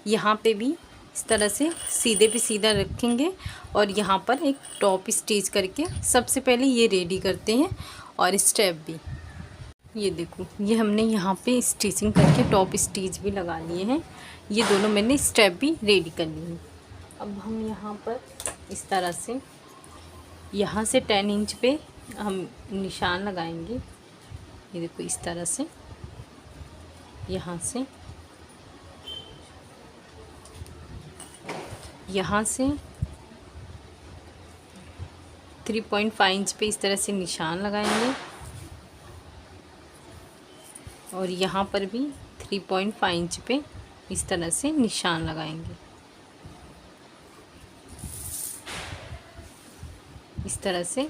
यहाँ पे भी इस तरह से सीधे पे सीधा रखेंगे और यहाँ पर एक टॉप स्टिच करके सबसे पहले ये रेडी करते हैं और स्टेप भी। ये देखो, ये हमने यहाँ पे स्टिचिंग करके टॉप स्टिच भी लगा लिए हैं। ये दोनों मैंने स्टेप भी रेडी कर लिए हैं। अब हम यहाँ पर इस तरह से यहाँ से 10 इंच पे हम निशान लगाएंगे। ये देखो इस तरह से, यहाँ से 3.5 इंच पे इस तरह से निशान लगाएंगे और यहाँ पर भी 3.5 इंच पे इस तरह से निशान लगाएंगे। इस तरह से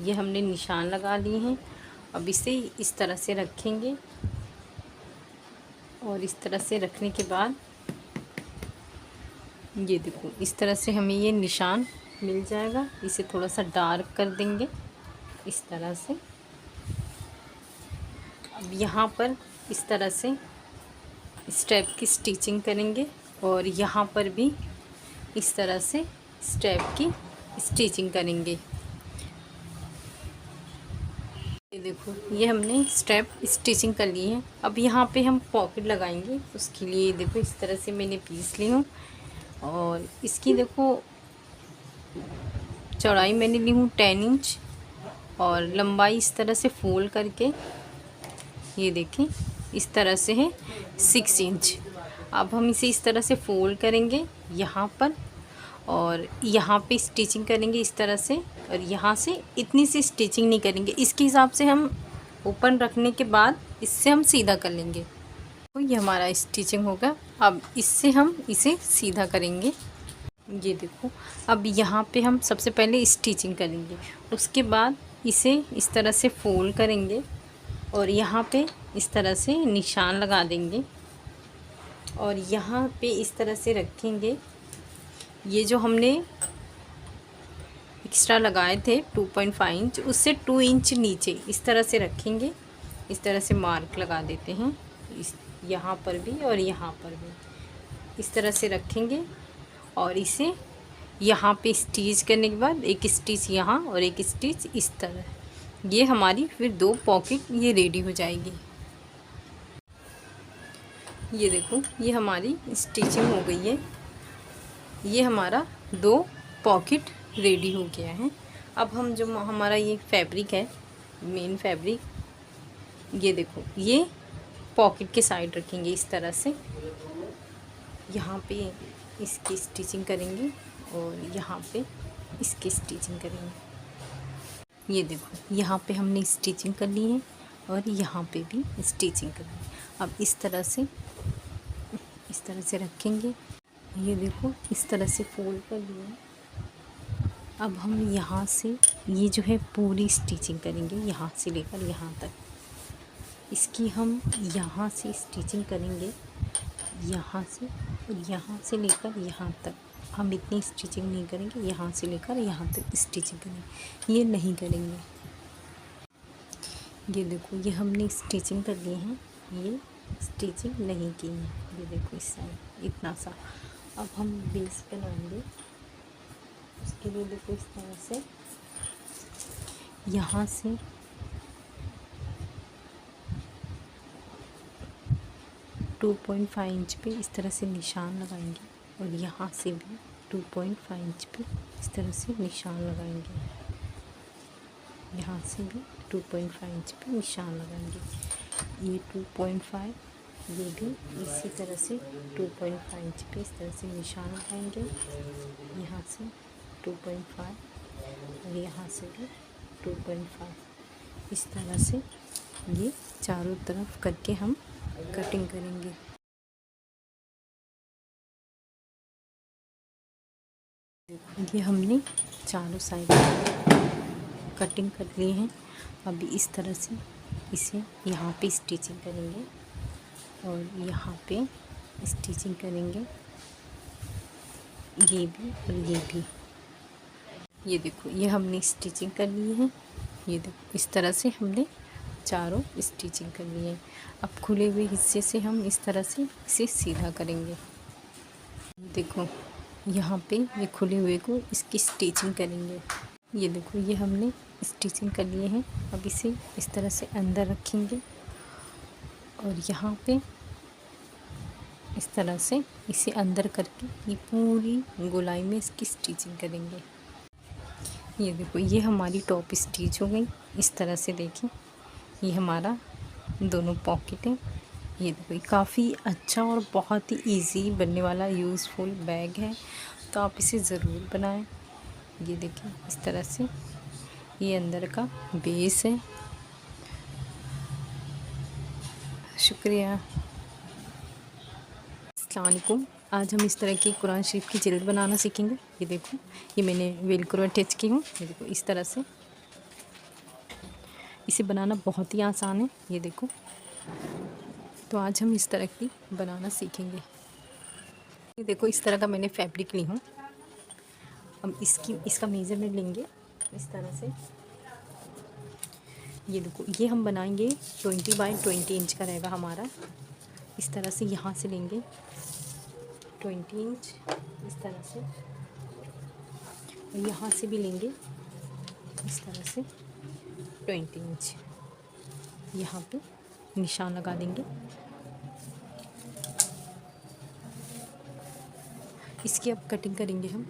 ये हमने निशान लगा लिए हैं। अब इसे इस तरह से रखेंगे और इस तरह से रखने के बाद ये देखो इस तरह से हमें ये निशान मिल जाएगा। इसे थोड़ा सा डार्क कर देंगे इस तरह से। अब यहाँ पर इस तरह से स्टेप की स्टिचिंग करेंगे और यहाँ पर भी इस तरह से स्टेप की स्टिचिंग करेंगे। ये देखो, ये हमने स्टेप स्टिचिंग कर ली है। अब यहाँ पे हम पॉकेट लगाएंगे। उसके लिए देखो इस तरह से मैंने पीस ली हूँ और इसकी देखो चौड़ाई मैंने ली हूँ 10 इंच और लंबाई इस तरह से फोल्ड करके ये देखें इस तरह से है 6 इंच। अब हम इसे इस तरह से फोल्ड करेंगे यहाँ पर और यहाँ पे स्टिचिंग करेंगे इस तरह से और यहाँ से इतनी सी स्टिचिंग नहीं करेंगे। इसके हिसाब से हम ओपन रखने के बाद इससे हम सीधा कर लेंगे। तो ये हमारा स्टिचिंग होगा। अब इससे हम इसे सीधा करेंगे। ये देखो, अब यहाँ पे हम सबसे पहले स्टिचिंग करेंगे, उसके बाद इसे इस तरह से फोल्ड करेंगे और यहाँ पे इस तरह से निशान लगा देंगे और यहाँ पे इस तरह से रखेंगे। ये जो हमने एक्स्ट्रा लगाए थे 2.5 इंच, उससे 2 इंच नीचे इस तरह से रखेंगे। इस तरह से मार्क लगा देते हैं इस यहाँ पर भी और यहाँ पर भी इस तरह से रखेंगे और इसे यहाँ पे स्टिच करने के बाद एक स्टिच यहाँ और एक स्टिच इस तरह। ये हमारी फिर 2 पॉकेट ये रेडी हो जाएगी। ये देखो, ये हमारी स्टिचिंग हो गई है। ये हमारा 2 पॉकेट रेडी हो गया है। अब हम जो हमारा ये फैब्रिक है, मेन फैब्रिक, ये देखो ये पॉकेट के साइड रखेंगे इस तरह से। यहाँ पे इसकी स्टिचिंग करेंगे और यहाँ पे इसकी स्टिचिंग करेंगे। ये देखो, यहाँ पे हमने स्टिचिंग कर ली है और यहाँ पे भी स्टिचिंग कर ली। अब इस तरह से रखेंगे। ये देखो इस तरह से फोल्ड कर लिया। अब हम यहाँ से ये जो है पूरी स्टिचिंग करेंगे, यहाँ से लेकर यहाँ तक। इसकी हम यहाँ से स्टिचिंग करेंगे, यहाँ से और यहाँ से लेकर यहाँ तक। हम इतनी स्टिचिंग नहीं करेंगे, यहाँ से लेकर यहाँ तक स्टिचिंग करेंगे, ये नहीं करेंगे। ये देखो, ये हमने स्टिचिंग कर ली है, ये स्टिचिंग नहीं की है। ये देखो इस साइड इतना सा। अब हम बेस बनाएंगे। उसके लिए देखो इस तरह से यहाँ से टू 2.5 इंच पे इस तरह से निशान लगाएंगे और यहाँ से भी 2.5 इंच पे इस तरह से निशान लगाएंगे। यहाँ से भी 2.5 इंच पे निशान लगाएंगे। ये 2.5, ये भी इसी तरह से 2.5 इंच पे इस तरह से निशान लगाएंगे। यहाँ से 2.5 और यहाँ से भी 2.5 इस तरह से ये चारों तरफ करके हम कटिंग करेंगे। ये हमने चारों साइड कटिंग कर ली है। अभी इस तरह से इसे यहाँ पे स्टिचिंग करेंगे और यहाँ पे स्टिचिंग करेंगे, ये भी और ये भी। ये देखो, ये हमने स्टिचिंग कर ली है। ये देखो इस तरह से हमने चारों स्टिचिंग कर ली है। अब खुले हुए हिस्से से हम इस तरह से इसे सीधा करेंगे। देखो यहाँ पे ये खुले हुए को इसकी स्टिचिंग करेंगे। ये देखो ये हमने स्टिचिंग कर लिए हैं। अब इसे इस तरह से अंदर रखेंगे और यहाँ पे इस तरह से इसे अंदर करके ये पूरी गोलाई में इसकी स्टिचिंग करेंगे। ये देखो ये हमारी टॉप स्टिच हो गई। इस तरह से देखें, ये हमारा दोनों पॉकेट है। ये देखो ये काफ़ी अच्छा और बहुत ही इजी बनने वाला यूज़फुल बैग है, तो आप इसे ज़रूर बनाएं। ये देखें इस तरह से ये अंदर का बेस है। शुक्रिया। अस्सलाम वालेकुम। आज हम इस तरह की कुरान शरीफ की जिल्द बनाना सीखेंगे। ये देखो ये मैंने वेलक्रो अटैच की हूँ। ये देखो इस तरह से इसे बनाना बहुत ही आसान है। ये देखो, तो आज हम इस तरह की बनाना सीखेंगे। ये देखो इस तरह का मैंने फैब्रिक ली हूँ। अब इसका मेज़रमेंट लेंगे इस तरह से। ये देखो ये हम बनाएंगे 20 बाई 20 इंच का रहेगा हमारा। इस तरह से यहाँ से लेंगे 20 इंच इस तरह से, और यहाँ से भी लेंगे इस तरह से 20 इंच। यहाँ पे निशान लगा देंगे। इसकी अब कटिंग करेंगे हम।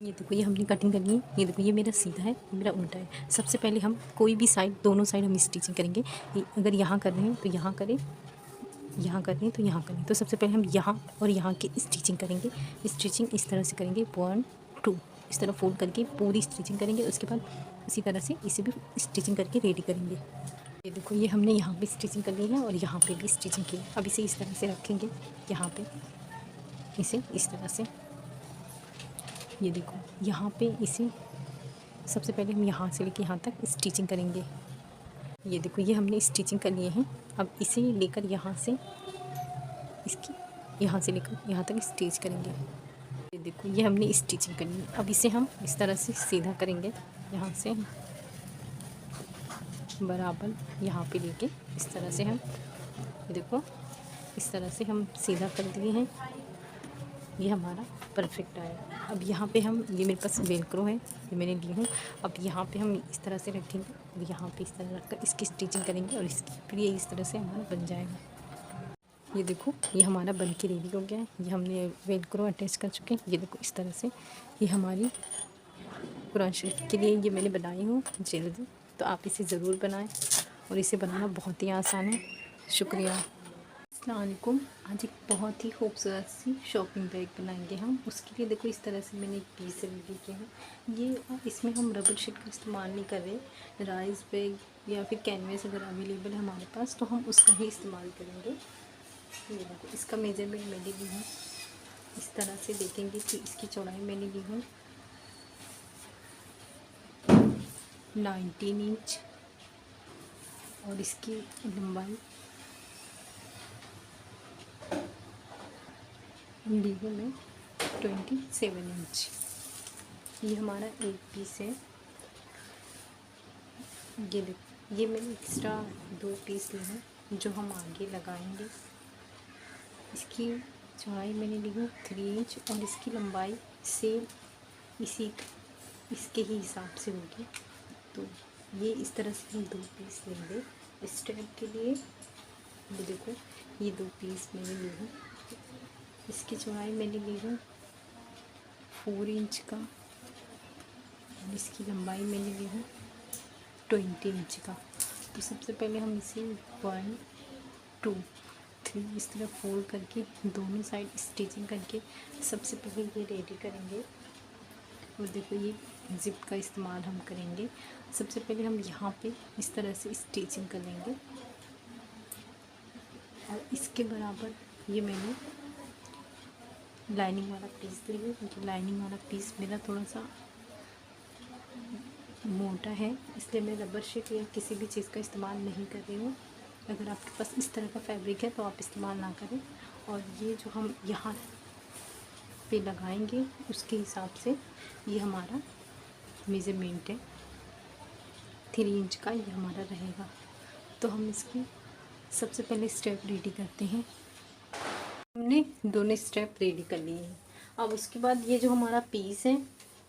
ये देखो ये हमने कटिंग करनी है। ये देखो ये मेरा सीधा है, ये मेरा उल्टा है। सबसे पहले हम कोई भी साइड, दोनों साइड हम स्टिचिंग करेंगे। अगर यहाँ कर रहे हैं तो यहाँ करें, यहाँ कर रहे हैं तो यहाँ करें। तो सबसे पहले हम यहाँ और यहाँ की स्टिचिंग करेंगे। स्टिचिंग इस तरह से करेंगे 1 2 इस तरह फोल्ड करके पूरी स्टिचिंग करेंगे। उसके बाद इसी तरह से इसे भी स्टिचिंग करके रेडी करेंगे। ये देखो ये हमने यहाँ पे स्टिचिंग कर ली है और यहाँ पे भी स्टिचिंग की है। अब इसे इस तरह से रखेंगे, यहाँ पे इसे इस तरह से। ये देखो यहाँ पे इसे सबसे पहले हम यहाँ से लेके यहाँ तक स्टिचिंग करेंगे। ये देखो ये हमने स्टिचिंग कर लिए हैं। अब इसे लेकर यहाँ से इसकी यहाँ से लेकर यहाँ तक स्टिच करेंगे। ये देखो ये हमने स्टिचिंग करनी है। अब इसे हम इस तरह से सीधा करेंगे, यहाँ से बराबर यहाँ पे लेके इस तरह से हम, देखो इस तरह से हम सीधा कर दिए हैं। ये हमारा परफेक्ट आया। अब यहाँ पे हम, ये मेरे पास वेलक्रो है, ये मैंने ली हूँ। अब यहाँ पे हम इस तरह से रखेंगे और यहाँ पे इस तरह रखकर इसकी स्टिचिंग करेंगे और इसकी फिर ये इस तरह से हमारा बन जाएगा। ये देखो ये हमारा बन के रेडी हो गया है। ये हमने वेलक्रो अटैच कर चुके हैं। ये देखो इस तरह से ये हमारी कुरान शरीफ के लिए ये मैंने बनाई हूँ जिल्द। तो आप इसे ज़रूर बनाएं और इसे बनाना बहुत ही आसान है। शुक्रिया। अस्सलाम वालेकुम। आज एक बहुत ही खूबसूरत सी शॉपिंग बैग बनाएंगे हम। उसके लिए देखो इस तरह से मैंने एक पीस रेडी किया है। ये इसमें हम रबर शीट का इस्तेमाल नहीं कर रहे। राइस बैग या फिर कैनवस अगर अवेलेबल है हमारे पास तो हम उसका ही इस्तेमाल करेंगे। ये देखो इसका मेजरमेंट मैंने ली हूँ। इस तरह से देखेंगे कि इसकी चौड़ाई मैंने ली हूँ 19 इंच और इसकी लंबाई ली हूँ मैं 27 इंच। ये हमारा एक पीस है। ये देखो ये मैंने एक्स्ट्रा 2 पीस लिए हैं जो हम आगे लगाएंगे। इसकी चौड़ाई मैंने ली हूँ 3 इंच और इसकी लंबाई सेम इसके ही हिसाब से होगी। तो ये इस तरह से हम 2 पीस लेंगे स्टेप के लिए। ये देखो ये 2 पीस मैंने ली हूँ। इसकी चौड़ाई मैंने ली हूँ 4 इंच का और इसकी लंबाई मैंने ली हूँ 20 इंच का। तो सबसे पहले हम इसे 1 2 3 इस तरह फोल्ड करके दोनों साइड स्टिचिंग करके सबसे पहले ये रेडी करेंगे। और देखो ये जिप का इस्तेमाल हम करेंगे। सबसे पहले हम यहाँ पे इस तरह से स्टिचिंग कर लेंगे और इसके बराबर ये मैंने लाइनिंग वाला पीस ले लिया, क्योंकि लाइनिंग वाला पीस मेरा थोड़ा सा मोटा है, इसलिए मैं रबर शीट या किसी भी चीज़ का इस्तेमाल नहीं कर रही हूँ। अगर आपके पास इस तरह का फैब्रिक है तो आप इस्तेमाल ना करें। और ये जो हम यहाँ पे लगाएंगे उसके हिसाब से ये हमारा मेज़रमेंट है, 3 इंच का ये हमारा रहेगा। तो हम इसकी सबसे पहले स्टेप रेडी करते हैं। हमने दोनों स्टेप रेडी कर लिए हैं। अब उसके बाद ये जो हमारा पीस है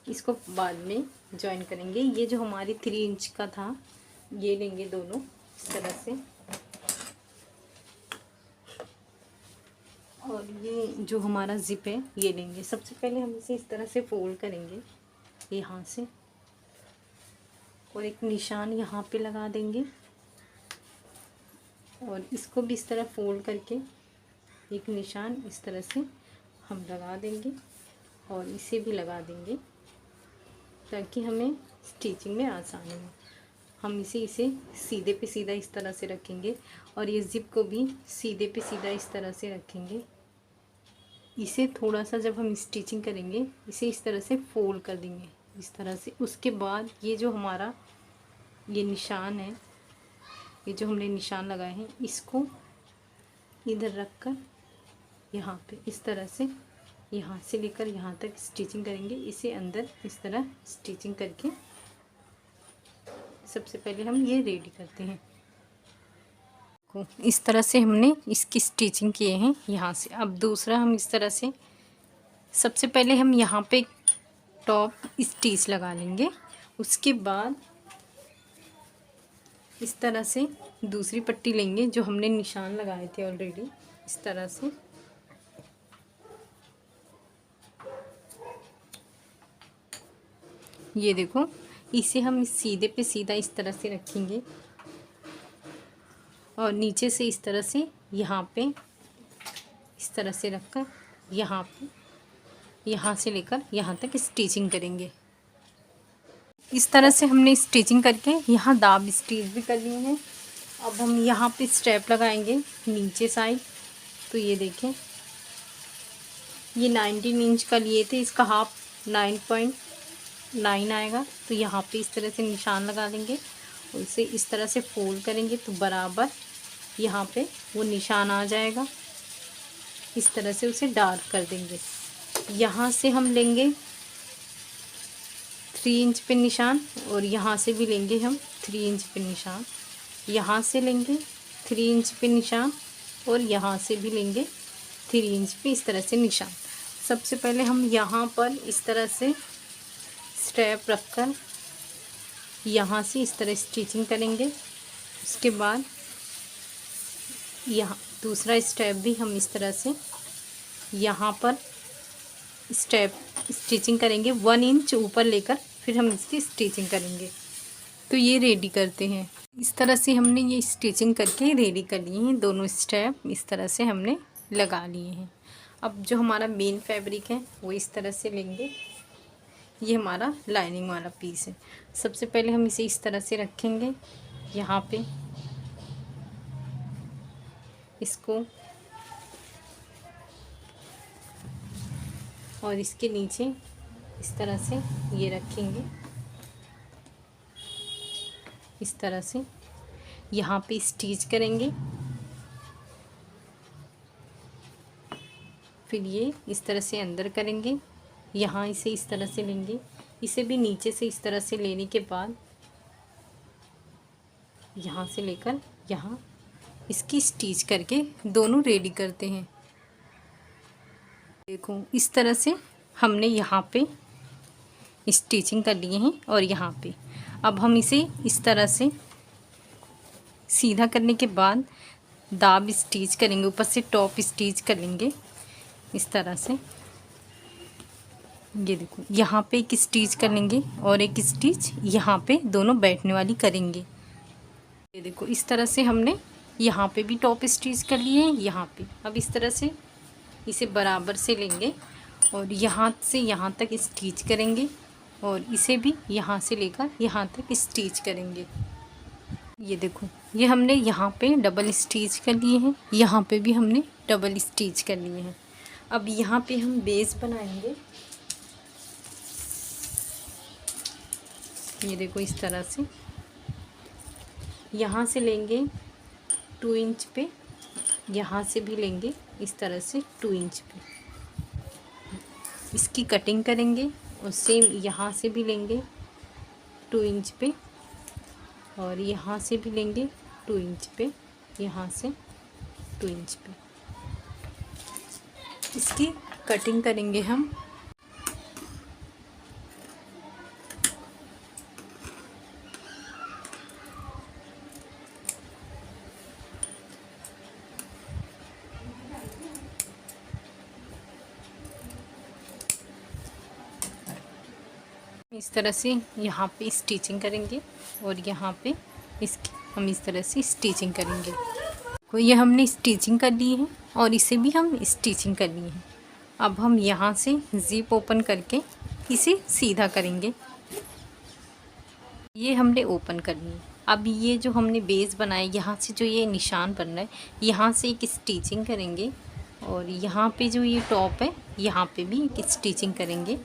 इसको बाद में जॉइन करेंगे। ये जो हमारी 3 इंच का था ये लेंगे दोनों इस तरह से, और ये जो हमारा ज़िप है ये लेंगे। सबसे पहले हम इसे इस तरह से फोल्ड करेंगे यहाँ से, और एक निशान यहाँ पे लगा देंगे, और इसको भी इस तरह फोल्ड करके एक निशान इस तरह से हम लगा देंगे, और इसे भी लगा देंगे ताकि हमें स्टिचिंग में आसानी हो। हम इसे सीधे पे सीधा इस तरह से रखेंगे, और ये ज़िप को भी सीधे पे सीधा इस तरह से रखेंगे। इसे थोड़ा सा जब हम स्टिचिंग करेंगे इसे इस तरह से फोल्ड कर देंगे इस तरह से। उसके बाद ये जो हमारा ये निशान है, ये जो हमने निशान लगाए हैं इसको इधर रख कर यहाँ पे इस तरह से यहाँ से लेकर यहाँ तक स्टिचिंग करेंगे। इसे अंदर इस तरह स्टिचिंग करके सबसे पहले हम ये रेडी करते हैं। इस तरह से हमने इसकी स्टिचिंग किए हैं यहाँ से। अब दूसरा हम इस तरह से सबसे पहले हम यहाँ पे टॉप स्टिच लगा लेंगे। उसके बाद इस तरह से दूसरी पट्टी लेंगे जो हमने निशान लगाए थे ऑलरेडी, इस तरह से ये देखो, इसे हम सीधे पे सीधा इस तरह से रखेंगे, और नीचे से इस तरह से यहाँ पे इस तरह से रखकर यहाँ पे यहाँ से लेकर यहाँ तक स्टिचिंग करेंगे। इस तरह से हमने स्टिचिंग करके यहाँ दाब स्टिच भी कर लिए हैं। अब हम यहाँ पे स्टेप लगाएंगे नीचे साइड। तो ये देखें, ये 19 इंच का लिए थे, इसका हाफ 9.9 आएगा। तो यहाँ पे इस तरह से निशान लगा देंगे और इसे इस तरह से फोल्ड करेंगे तो बराबर यहाँ पे वो निशान आ जाएगा। इस तरह से उसे डार्क कर देंगे। यहाँ से हम लेंगे 3 इंच पे निशान, और यहाँ से भी लेंगे हम 3 इंच पे निशान। यहाँ से लेंगे 3 इंच पे निशान, और यहाँ से भी लेंगे 3 इंच पे इस तरह से निशान। सबसे पहले हम यहाँ पर इस तरह से स्टेप रखकर यहाँ से इस तरह स्टिचिंग करेंगे। उसके बाद यहाँ दूसरा स्टेप भी हम इस तरह से यहाँ पर स्टेप स्टिचिंग करेंगे, 1 इंच ऊपर लेकर फिर हम इसकी स्टिचिंग करेंगे। तो ये रेडी करते हैं। इस तरह से हमने ये स्टिचिंग करके रेडी कर लिए हैं। दोनों स्टेप इस तरह से हमने लगा लिए हैं। अब जो हमारा मेन फैब्रिक है वो इस तरह से लेंगे। ये हमारा लाइनिंग वाला पीस है। सबसे पहले हम इसे इस तरह से रखेंगे यहाँ पे, इसको, और इसके नीचे इस तरह से ये रखेंगे। इस तरह से यहाँ पे स्टिच करेंगे। फिर ये इस तरह से अंदर करेंगे। यहाँ इसे इस तरह से लेंगे, इसे भी नीचे से इस तरह से लेने के बाद यहाँ से लेकर यहाँ इसकी स्टिच करके दोनों रेडी करते हैं। देखो, इस तरह से हमने यहाँ पे स्टिचिंग कर लिए हैं, और यहाँ पे अब हम इसे इस तरह से सीधा करने के बाद दाब स्टिच करेंगे, ऊपर से टॉप स्टिच कर लेंगे इस तरह से। ये देखो, यहाँ पे एक स्टिच कर लेंगे और एक स्टिच यहाँ पे दोनों बैठने वाली करेंगे। ये देखो, इस तरह से हमने यहाँ पे भी टॉप स्टिच कर लिए हैं यहाँ पे। अब इस तरह से इसे बराबर से लेंगे और यहाँ से यहाँ तक स्टिच करेंगे, और इसे भी यहाँ से लेकर यहाँ तक स्टिच करेंगे। ये देखो, ये हमने यहाँ पे डबल स्टिच कर लिए हैं, यहाँ पे भी हमने डबल स्टिच कर लिए हैं। अब यहाँ पे हम बेस बनाएंगे। ये देखो, इस तरह से यहाँ से लेंगे 2 इंच पे, यहाँ से भी लेंगे इस तरह से 2 इंच पे, इसकी कटिंग करेंगे। और सेम यहाँ से भी लेंगे 2 इंच पे, और यहाँ से भी लेंगे 2 इंच पे, यहाँ से 2 इंच पे, इसकी कटिंग करेंगे हम। इस तरह से यहाँ पे स्टिचिंग करेंगे और यहाँ पे इसकी हम इस तरह से स्टिचिंग करेंगे। तो ये हमने स्टिचिंग कर ली है और इसे भी हम स्टिचिंग कर लिए हैं। अब हम यहाँ से ज़िप ओपन करके इसे सीधा करेंगे। ये हमने ओपन करनी है। अब ये जो हमने बेस बनाया, यहाँ से जो ये निशान बन रहा है, यहाँ से एक स्टिचिंग करेंगे और यहाँ पे जो ये टॉप है यहाँ पे भी एक स्टिचिंग करेंगे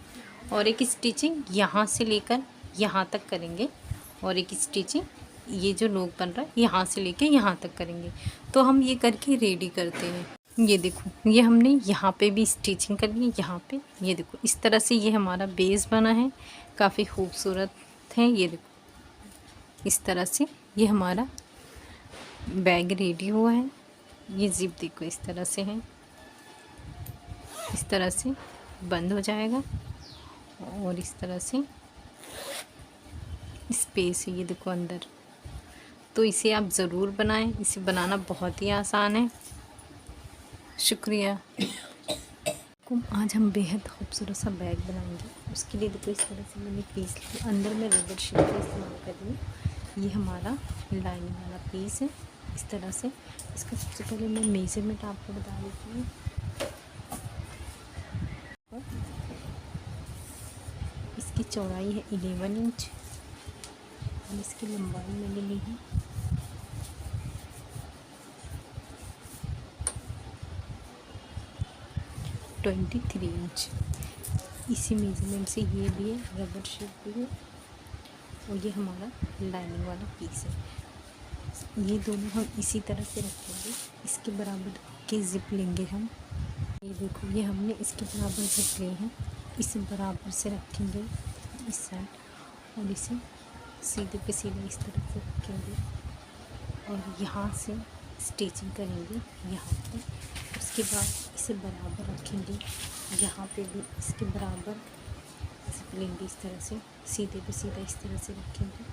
और एक स्टिचिंग यहाँ से लेकर यहाँ तक करेंगे और एक स्टिचिंग ये जो नोक बन रहा है यहाँ से लेकर यहाँ तक करेंगे। तो हम ये करके रेडी करते हैं। ये देखो, ये हमने यहाँ पे भी स्टिचिंग कर ली है। यहाँ पे ये देखो, इस तरह से ये हमारा बेस बना है, काफ़ी खूबसूरत है। ये देखो, इस तरह से ये हमारा बैग रेडी हुआ है। ये जिप देखो इस तरह से है, इस तरह से बंद हो जाएगा और इस तरह से स्पेस है, ये देखो अंदर। तो इसे आप ज़रूर बनाएं, इसे बनाना बहुत ही आसान है। शुक्रिया। आज हम बेहद खूबसूरत सा बैग बनाएंगे। उसके लिए देखो इस तरह से मैंने पीस लिया, अंदर में रबर शीट का इस्तेमाल कर रही हूँ। ये हमारा लाइनिंग वाला पीस है। इस तरह से इसका सबसे पहले मैं मेजरमेंट आपको बता देती हूँ। इसकी चौड़ाई है 11 इंच और इसकी लंबाई मैंने ली है 23 इंच। इसी मेजरमेंट से ये भी है, रबर शीट भी है और ये हमारा लाइनिंग वाला पीस है। ये दोनों हम इसी तरह से रखेंगे। इसके बराबर के ज़िप लेंगे हम। ये देखो, ये हमने इसके बराबर ज़िप लिए हैं। इसे बराबर से रखेंगे इस साइड और इसे सीधे पे सीधे इस तरह से रखेंगे और यहाँ से स्टिचिंग करेंगे यहाँ पे। उसके बाद इसे बराबर रखेंगे, यहाँ पे भी इसके बराबर लेंगे इस तरह से, सीधे पे सीधा इस तरह से रखेंगे,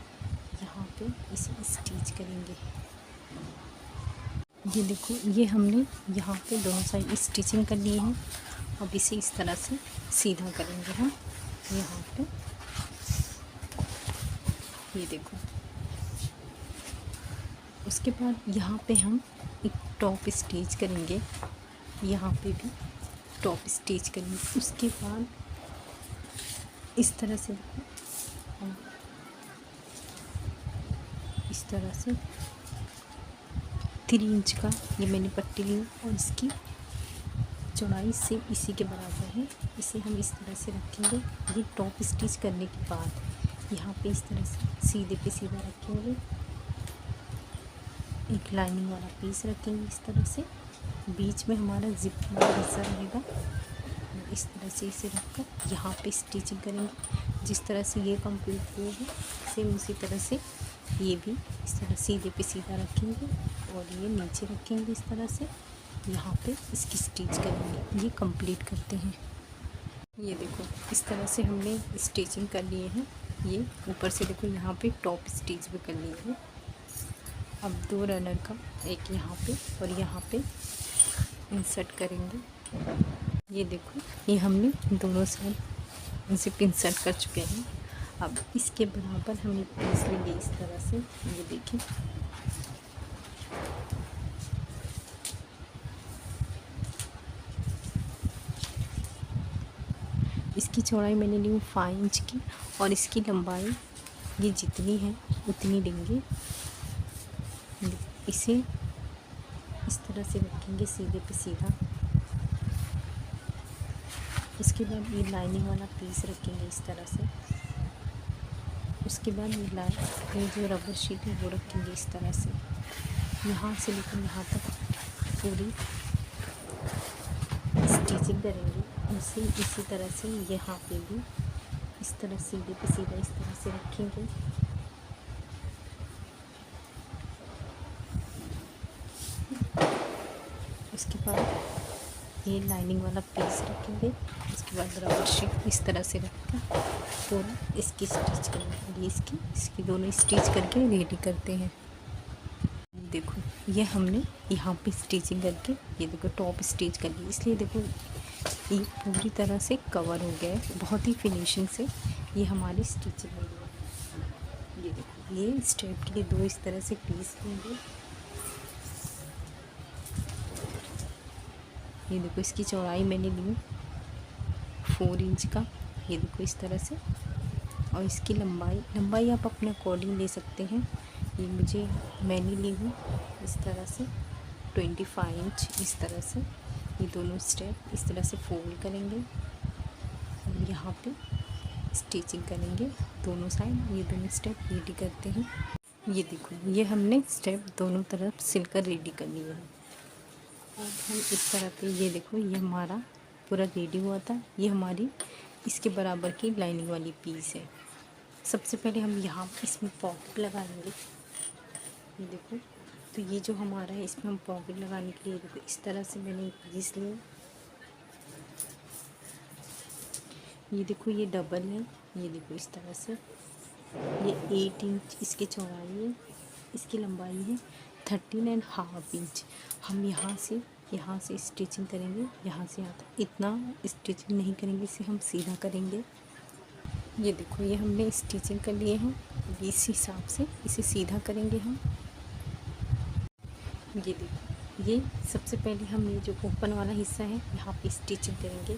यहाँ पे इसे स्टिच करेंगे। ये देखो, ये हमने यहाँ पे दोनों साइड स्टिचिंग कर ली है। अब इसे इस तरह से सीधा करेंगे हम यहाँ पे। ये देखो, उसके बाद यहाँ पे हम एक टॉप स्टिच करेंगे, यहाँ पे भी टॉप स्टिच करेंगे। उसके बाद इस तरह से इस तरह से 3 इंच का ये मैंने पट्टी ली और इसकी चौड़ाई से इसी के बराबर है। इसे हम इस तरह से रखेंगे। ये टॉप स्टिच करने के बाद यहाँ पे इस तरह से सीधे पे सीधा रखेंगे। एक लाइनिंग वाला पीस रखेंगे इस तरह से, बीच में हमारा जिप वाला हिस्सा रहेगा। इस तरह से इसे रखकर यहाँ पे स्टिचिंग करेंगे। जिस तरह से ये कंप्लीट हुए हैं सेम उसी तरह से ये भी इस तरह सीधे पे सीधा रखेंगे और ये नीचे रखेंगे इस तरह से, यहाँ पे इसकी स्टिच करेंगे। ये कंप्लीट करते हैं। ये देखो, इस तरह से हमने स्टिचिंग कर लिए हैं। ये ऊपर से देखो यहाँ पे टॉप स्टिच भी कर लिए हैं। अब 2 रनर का एक यहाँ पे और यहाँ पे इंसर्ट करेंगे। ये देखो, ये हमने दोनों साइड जिप इंसर्ट कर चुके हैं। अब इसके बराबर हम एक पीस लेंगे इस तरह से। ये देखिए, इसकी चौड़ाई मैंने ली 5 इंच की और इसकी लंबाई ये जितनी है उतनी लेंगे। इसे इस तरह से रखेंगे सीधे पे सीधा। उसके बाद ये लाइनिंग वाला पीस रखेंगे इस तरह से। उसके बाद ये जो रबर शीट है वो रखेंगे इस तरह से। यहाँ से लेकर यहाँ तक पूरी स्टिचिंग करेंगे। इसी तरह से यहाँ पे भी इस तरह सीधे पे सीधा इस तरह से रखेंगे। उसके बाद ये लाइनिंग वाला पीस रखेंगे। उसके बाद रबर शीट इस तरह से रखकर पूरा इसकी स्टिच करेंगे। ये इसकी दोनों स्टिच करके रेडी करते हैं। देखो ये हमने यहाँ पे स्टिचिंग करके ये देखो टॉप स्टिच कर ली, इसलिए देखो ये पूरी तरह से कवर हो गया है। बहुत ही फिनिशिंग से ये हमारी स्टिचिंग हो गई है। ये देखो ये स्टेप के लिए दो इस तरह से पीस लेंगे। ये देखो इसकी चौड़ाई मैंने ली 4 इंच का, ये देखो इस तरह से। और इसकी लंबाई आप अपने अकॉर्डिंग ले सकते हैं। ये मैंने ली हूँ इस तरह से 25 इंच। इस तरह से ये दोनों स्टेप इस तरह से फोल्ड करेंगे और यहाँ पे स्टिचिंग करेंगे दोनों साइड। ये दोनों स्टेप रेडी करते हैं। ये देखो ये हमने स्टेप दोनों तरफ सिलकर रेडी कर लिया है। अब हम इस तरह पे ये देखो ये हमारा पूरा रेडी हुआ था। ये हमारी इसके बराबर की लाइनिंग वाली पीस है। सबसे पहले हम यहाँ इसमें पॉकेट लगाएंगे। ये देखो तो ये जो हमारा है इसमें हम पॉकेट लगाने के लिए देखो इस तरह से मैंने पीस लिया। ये देखो ये डबल है। ये देखो इस तरह से ये 8 इंच इसकी चौड़ाई है, इसकी लंबाई है 13.5 इंच। हम यहाँ से स्टिचिंग करेंगे। यहाँ से यहाँ तक इतना स्टिचिंग नहीं करेंगे, इसे हम सीधा करेंगे। ये देखो ये हमने स्टिचिंग कर लिए हैं। इस हिसाब से इसे सीधा करेंगे हम। ये देखो ये सबसे पहले हम ये जो ओपन वाला हिस्सा है यहाँ पे स्टिचिंग करेंगे।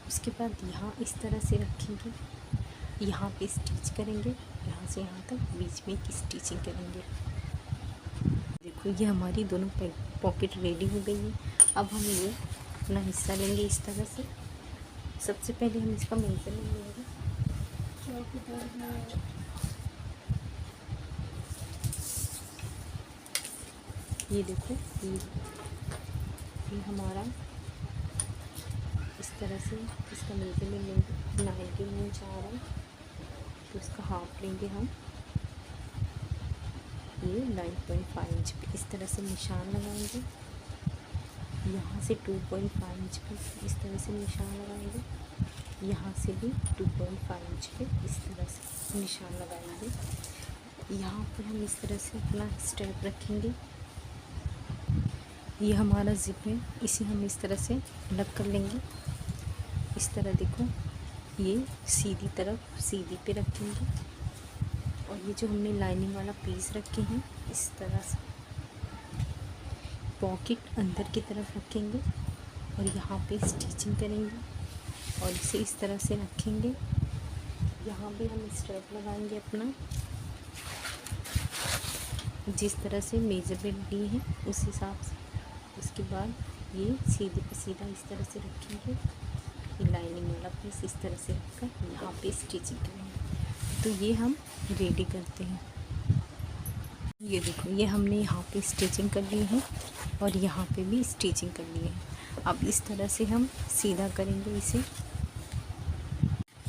उसके बाद यहाँ इस तरह से रखेंगे, यहाँ पे स्टिच करेंगे। यहाँ से यहाँ तक बीच में एक स्टिचिंग करेंगे। देखो ये हमारी दोनों पॉकेट रेडी हो गई है। अब हम ये अपना हिस्सा लेंगे इस तरह से। सबसे पहले हम इसका मेजरमेंट लेंगे। ये देखो ये हमारा इस तरह से इसका मेजरमेंट लेंगे। 19 इंच आ रहा है तो इसका हाफ लेंगे हम। ये 9.5 इंच पे इस तरह से निशान लगाएंगे। यहाँ से 2.5 इंच पे इस तरह से निशान लगाएंगे। यहाँ से भी 2.5 इंच पे इस तरह से निशान लगाएंगे। यहाँ पर हम इस तरह से अपना स्टेप रखेंगे। ये हमारा जिप है, इसे हम इस तरह से अलग कर लेंगे। इस तरह देखो ये सीधी तरफ सीधी पे रखेंगे। और ये जो हमने लाइनिंग वाला पीस रखे हैं इस तरह से पॉकेट अंदर की तरफ रखेंगे और यहाँ पे स्टिचिंग करेंगे और इसे इस तरह से रखेंगे। यहाँ पे हम स्ट्रैप लगाएंगे अपना, जिस तरह से मेजरमेंट लिए हैं उस हिसाब से। उसके बाद ये सीधे पे सीधा इस तरह से रखेंगे। ये लाइनिंग वाला पीस इस तरह से रखकर यहाँ पे स्टिचिंग करेंगे। तो ये हम रेडी करते हैं। ये देखो ये हमने यहाँ पे स्टिचिंग कर ली है और यहाँ पे भी स्टिचिंग कर ली है। अब इस तरह से हम सीधा करेंगे इसे।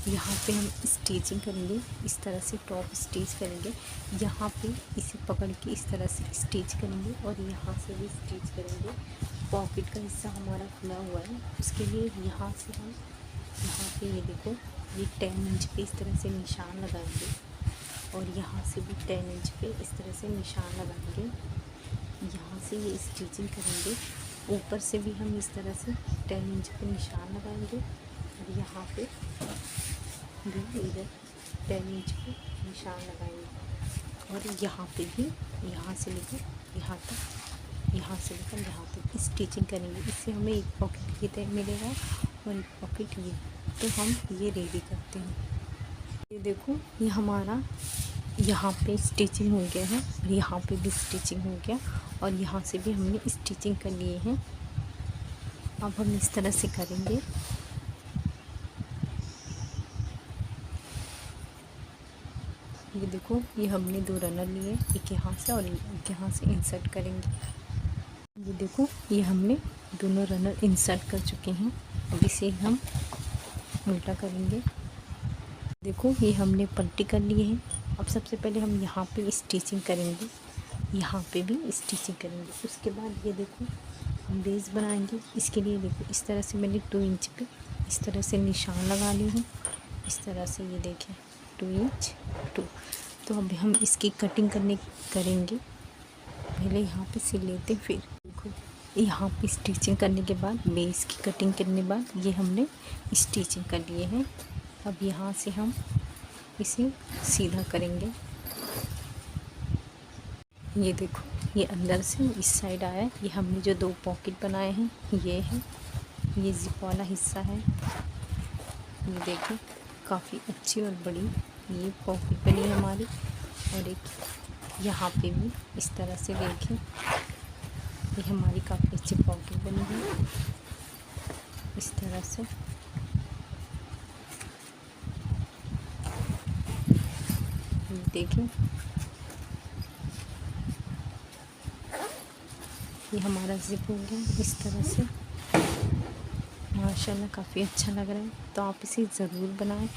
यहाँ पे हम स्टिचिंग करेंगे, इस तरह से टॉप स्टिच करेंगे। यहाँ पे इसे पकड़ के इस तरह से स्टिच करेंगे और यहाँ से भी स्टिच करेंगे। पॉकेट का हिस्सा हमारा खुला हुआ है, उसके लिए यहाँ से हम यहाँ पे ये देखो ये 10 इंच पे इस तरह से निशान लगाएंगे और यहाँ से भी 10 इंच पे इस तरह से निशान लगाएंगे। यहाँ से ये स्टिचिंग करेंगे। ऊपर से भी हम इस तरह से 10 इंच पे निशान लगाएंगे और यहाँ पे भी इधर 10 इंच पे निशान लगाएंगे और यहाँ पे भी यहाँ से लेकर यहाँ तक, यहाँ से लेकर यहाँ तक स्टिचिंग करेंगे। इससे हमें एक पॉकेट ये तय मिलेगा और एक पॉकेट ये। तो हम ये रेडी करते हैं। ये देखो ये हमारा यहाँ पे स्टिचिंग हो गया है और यहाँ पे भी स्टिचिंग हो गया और यहाँ से भी हमने स्टिचिंग कर लिए हैं। अब हम इस तरह से करेंगे। ये देखो, ये हमने 2 रनर लिए, एक यहाँ से और एक यहाँ से इंसर्ट करेंगे। ये देखो, ये हमने दोनों रनर इंसर्ट कर चुके हैं। अब इसे हम उल्टा करेंगे। देखो, ये हमने पट्टी कर लिए हैं। अब सबसे पहले हम यहाँ पे स्टिचिंग करेंगे, यहाँ पे भी स्टिचिंग करेंगे। उसके बाद ये देखो, हम बेस बनाएंगे। इसके लिए देखो, इस तरह से मैंने 2 इंच पे इस तरह से निशान लगा ली हूँ। इस तरह से ये देखें, 2 इंच 2। तो अब हम इसकी कटिंग करेंगे। पहले यहाँ पे सिल लेते हैं, फिर देखो यहाँ पे स्टिचिंग करने के बाद, बेस की कटिंग करने के बाद ये हमने स्टिचिंग कर लिए हैं। अब यहाँ से हम इसे सीधा करेंगे। ये देखो, ये अंदर से इस साइड आया है। ये हमने जो 2 पॉकेट बनाए हैं ये है, ये जिप वाला हिस्सा है। ये देखें, काफ़ी अच्छी और बड़ी ये पॉकेट बनी है हमारी। और एक यहाँ पे भी इस तरह से देखें, ये हमारी काफ़ी अच्छी पॉकेट बनी है इस तरह से। ये देखें, ये हमारा जिप हो गया इस तरह से। माशाल्लाह काफ़ी अच्छा लग रहा है। तो आप इसे ज़रूर बनाएं।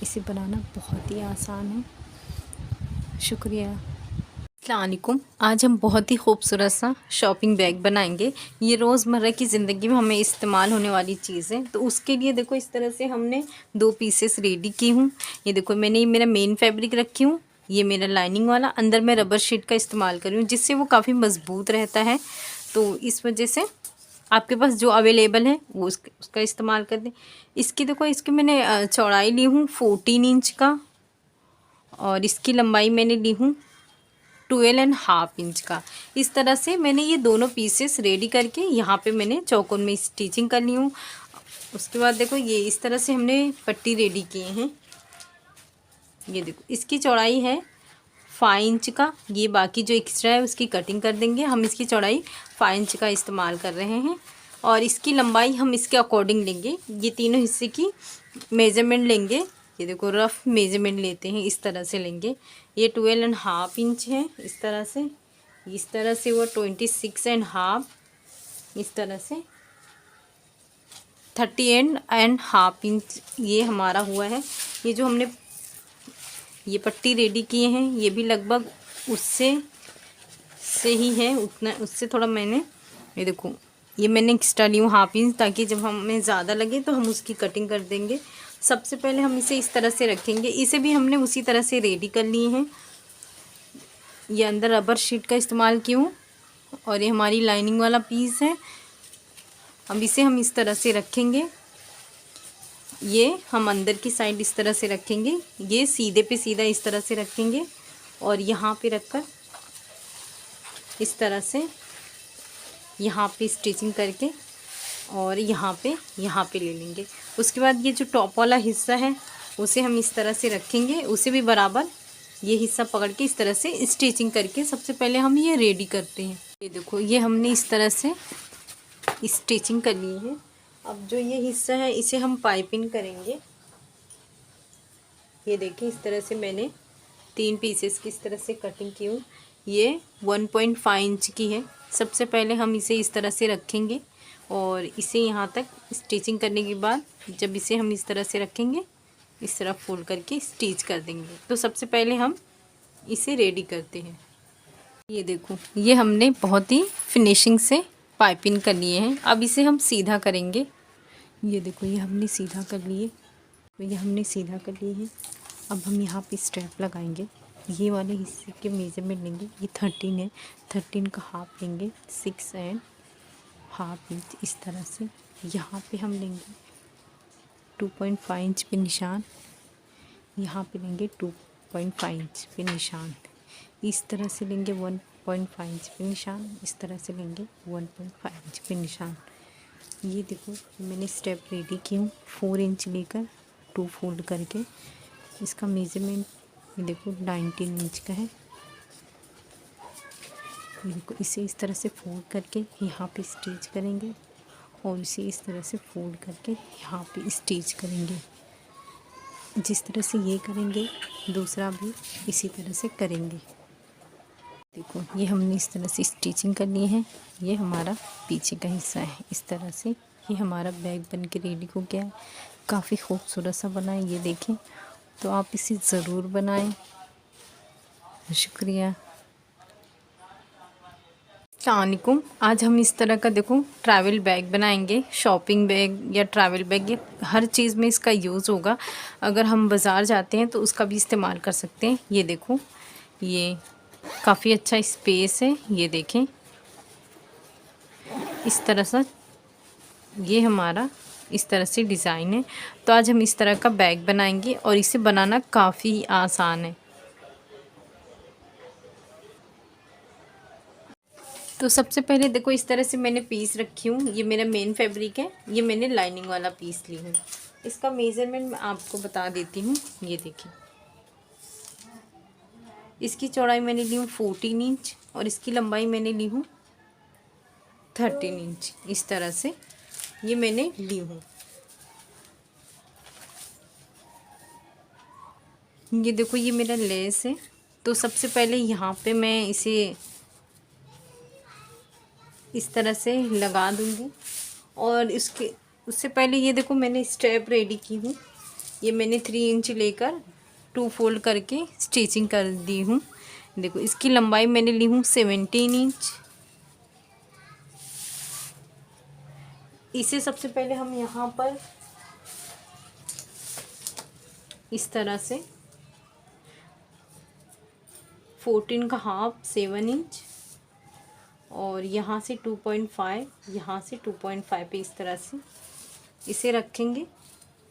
इसे बनाना बहुत ही आसान है। शुक्रिया। अस्सलाम वालेकुम। आज हम बहुत ही खूबसूरत सा शॉपिंग बैग बनाएंगे। ये रोज़मर्रा की ज़िंदगी में हमें इस्तेमाल होने वाली चीज़ है। तो उसके लिए देखो, इस तरह से हमने 2 पीसेस रेडी की हूँ। ये देखो, मैंने ये मेरा मेन फैब्रिक रखी हूँ, ये मेरा लाइनिंग वाला। अंदर मैं रबर शीट का इस्तेमाल कर रही हूँ, जिससे वो काफ़ी मज़बूत रहता है। तो इस वजह से आपके पास जो अवेलेबल है वो उसका इस्तेमाल कर दें। इसकी देखो, इसकी मैंने चौड़ाई ली हूँ 14 इंच का, और इसकी लंबाई मैंने ली हूँ 12.5 इंच का। इस तरह से मैंने ये दोनों पीसेस रेडी करके यहाँ पे मैंने चौकोन में स्टिचिंग कर ली हूँ। उसके बाद देखो, ये इस तरह से हमने पट्टी रेडी किए हैं। ये देखो, इसकी चौड़ाई है 5 इंच का। ये बाकी जो एक्स्ट्रा है उसकी कटिंग कर देंगे। हम इसकी चौड़ाई 5 इंच का इस्तेमाल कर रहे हैं, और इसकी लंबाई हम इसके अकॉर्डिंग लेंगे। ये तीनों हिस्से की मेजरमेंट लेंगे। ये देखो, रफ़ मेजरमेंट लेते हैं, इस तरह से लेंगे। ये 12.5 इंच है इस तरह से। इस तरह से वो 26.5, इस तरह से 38.5 इंच ये हमारा हुआ है। ये जो हमने ये पट्टी रेडी किए हैं, ये भी लगभग उससे ही है, उतना उससे थोड़ा मैंने, ये देखो, ये मैंने एक्स्ट्रा ली हूँ 1/2 इंच, ताकि जब हमें ज़्यादा लगे तो हम उसकी कटिंग कर देंगे। सबसे पहले हम इसे इस तरह से रखेंगे। इसे भी हमने उसी तरह से रेडी कर लिए हैं। ये अंदर रबर शीट का इस्तेमाल की हूँ, और ये हमारी लाइनिंग वाला पीस है। अब इसे हम इस तरह से रखेंगे। ये हम अंदर की साइड इस तरह से रखेंगे, ये सीधे पे सीधा इस तरह से रखेंगे, और यहाँ पे रखकर इस तरह से यहाँ पे स्टिचिंग करके और यहाँ पे ले लेंगे। उसके बाद ये जो टॉप वाला हिस्सा है उसे हम इस तरह से रखेंगे, उसे भी बराबर ये हिस्सा पकड़ के इस तरह से स्टिचिंग करके सबसे पहले हम ये रेडी करते हैं। ये देखो, ये हमने इस तरह से स्टिचिंग कर ली है। अब जो ये हिस्सा है इसे हम पाइपिंग करेंगे। ये देखिए, इस तरह से मैंने 3 पीसेस की इस तरह से कटिंग की हूँ। ये 1.5 इंच की है। सबसे पहले हम इसे इस तरह से रखेंगे, और इसे यहाँ तक स्टिचिंग करने के बाद जब इसे हम इस तरह से रखेंगे, इस तरह फोल्ड करके स्टिच कर देंगे। तो सबसे पहले हम इसे रेडी करते हैं। ये देखो, ये हमने बहुत ही फिनिशिंग से पाइपिंग कर लिए हैं। अब इसे हम सीधा करेंगे। ये देखो, ये हमने सीधा कर लिए, तो ये हमने सीधा कर लिए हैं। अब हम यहाँ पे स्ट्रैप लगाएंगे। ये वाले हिस्से के मेजरमेंट लेंगे। ये 13 है, 13 का हाफ लेंगे, 6.5 इंच इस तरह से। यहाँ पे हम लेंगे 2.5 इंच पे निशान, यहाँ पे लेंगे 2.5 इंच पे निशान। इस तरह से लेंगे 1.5 इंच पे निशान, इस तरह से लेंगे 1.5 इंच पे निशान। ये देखो, मैंने स्टेप रेडी की हूँ 4 इंच लेकर 2 फोल्ड करके। इसका मेजरमेंट ये देखो 19 इंच का है। ये देखो, इसे इस तरह से फोल्ड करके यहाँ पे स्टिच करेंगे, और इसे इस तरह से फोल्ड करके यहाँ पे स्टिच करेंगे। जिस तरह से ये करेंगे दूसरा भी इसी तरह से करेंगे। देखो ये हमने इस तरह से स्टिचिंग करनी है। ये हमारा पीछे का हिस्सा है। इस तरह से ये हमारा बैग बन के रेडी हो गया है। काफ़ी खूबसूरत सा बना है, ये देखें। तो आप इसे ज़रूर बनाएं। शुक्रिया। अस्सलामुअलैकुम। आज हम इस तरह का देखो ट्रैवल बैग बनाएंगे। शॉपिंग बैग या ट्रैवल बैग, ये हर चीज़ में इसका यूज़ होगा। अगर हम बाज़ार जाते हैं तो उसका भी इस्तेमाल कर सकते हैं। ये देखो, ये काफ़ी अच्छा स्पेस है। ये देखें, इस तरह से ये हमारा इस तरह से डिज़ाइन है। तो आज हम इस तरह का बैग बनाएंगे और इसे बनाना काफ़ी आसान है। तो सबसे पहले देखो इस तरह से मैंने पीस रखी हूँ। ये मेरा मेन फैब्रिक है। ये मैंने लाइनिंग वाला पीस ली हूँ। इसका मेज़रमेंट मैं आपको बता देती हूँ। ये देखिए, इसकी चौड़ाई मैंने ली हूँ 14 इंच और इसकी लंबाई मैंने ली हूँ 13 इंच। इस तरह से ये मैंने ली हूँ। ये देखो, ये मेरा लेस है। तो सबसे पहले यहाँ पे मैं इसे इस तरह से लगा दूँगी और उससे पहले ये देखो मैंने स्ट्रैप रेडी की हूँ। ये मैंने 3 इंच लेकर 2 फोल्ड करके स्टिचिंग कर दी हूँ। देखो इसकी लंबाई मैंने ली हूँ 17 इंच। इसे सबसे पहले हम यहाँ पर इस तरह से 14 का हाफ 7 इंच और यहाँ से 2.5, यहाँ से 2.5 पे इस तरह से इसे रखेंगे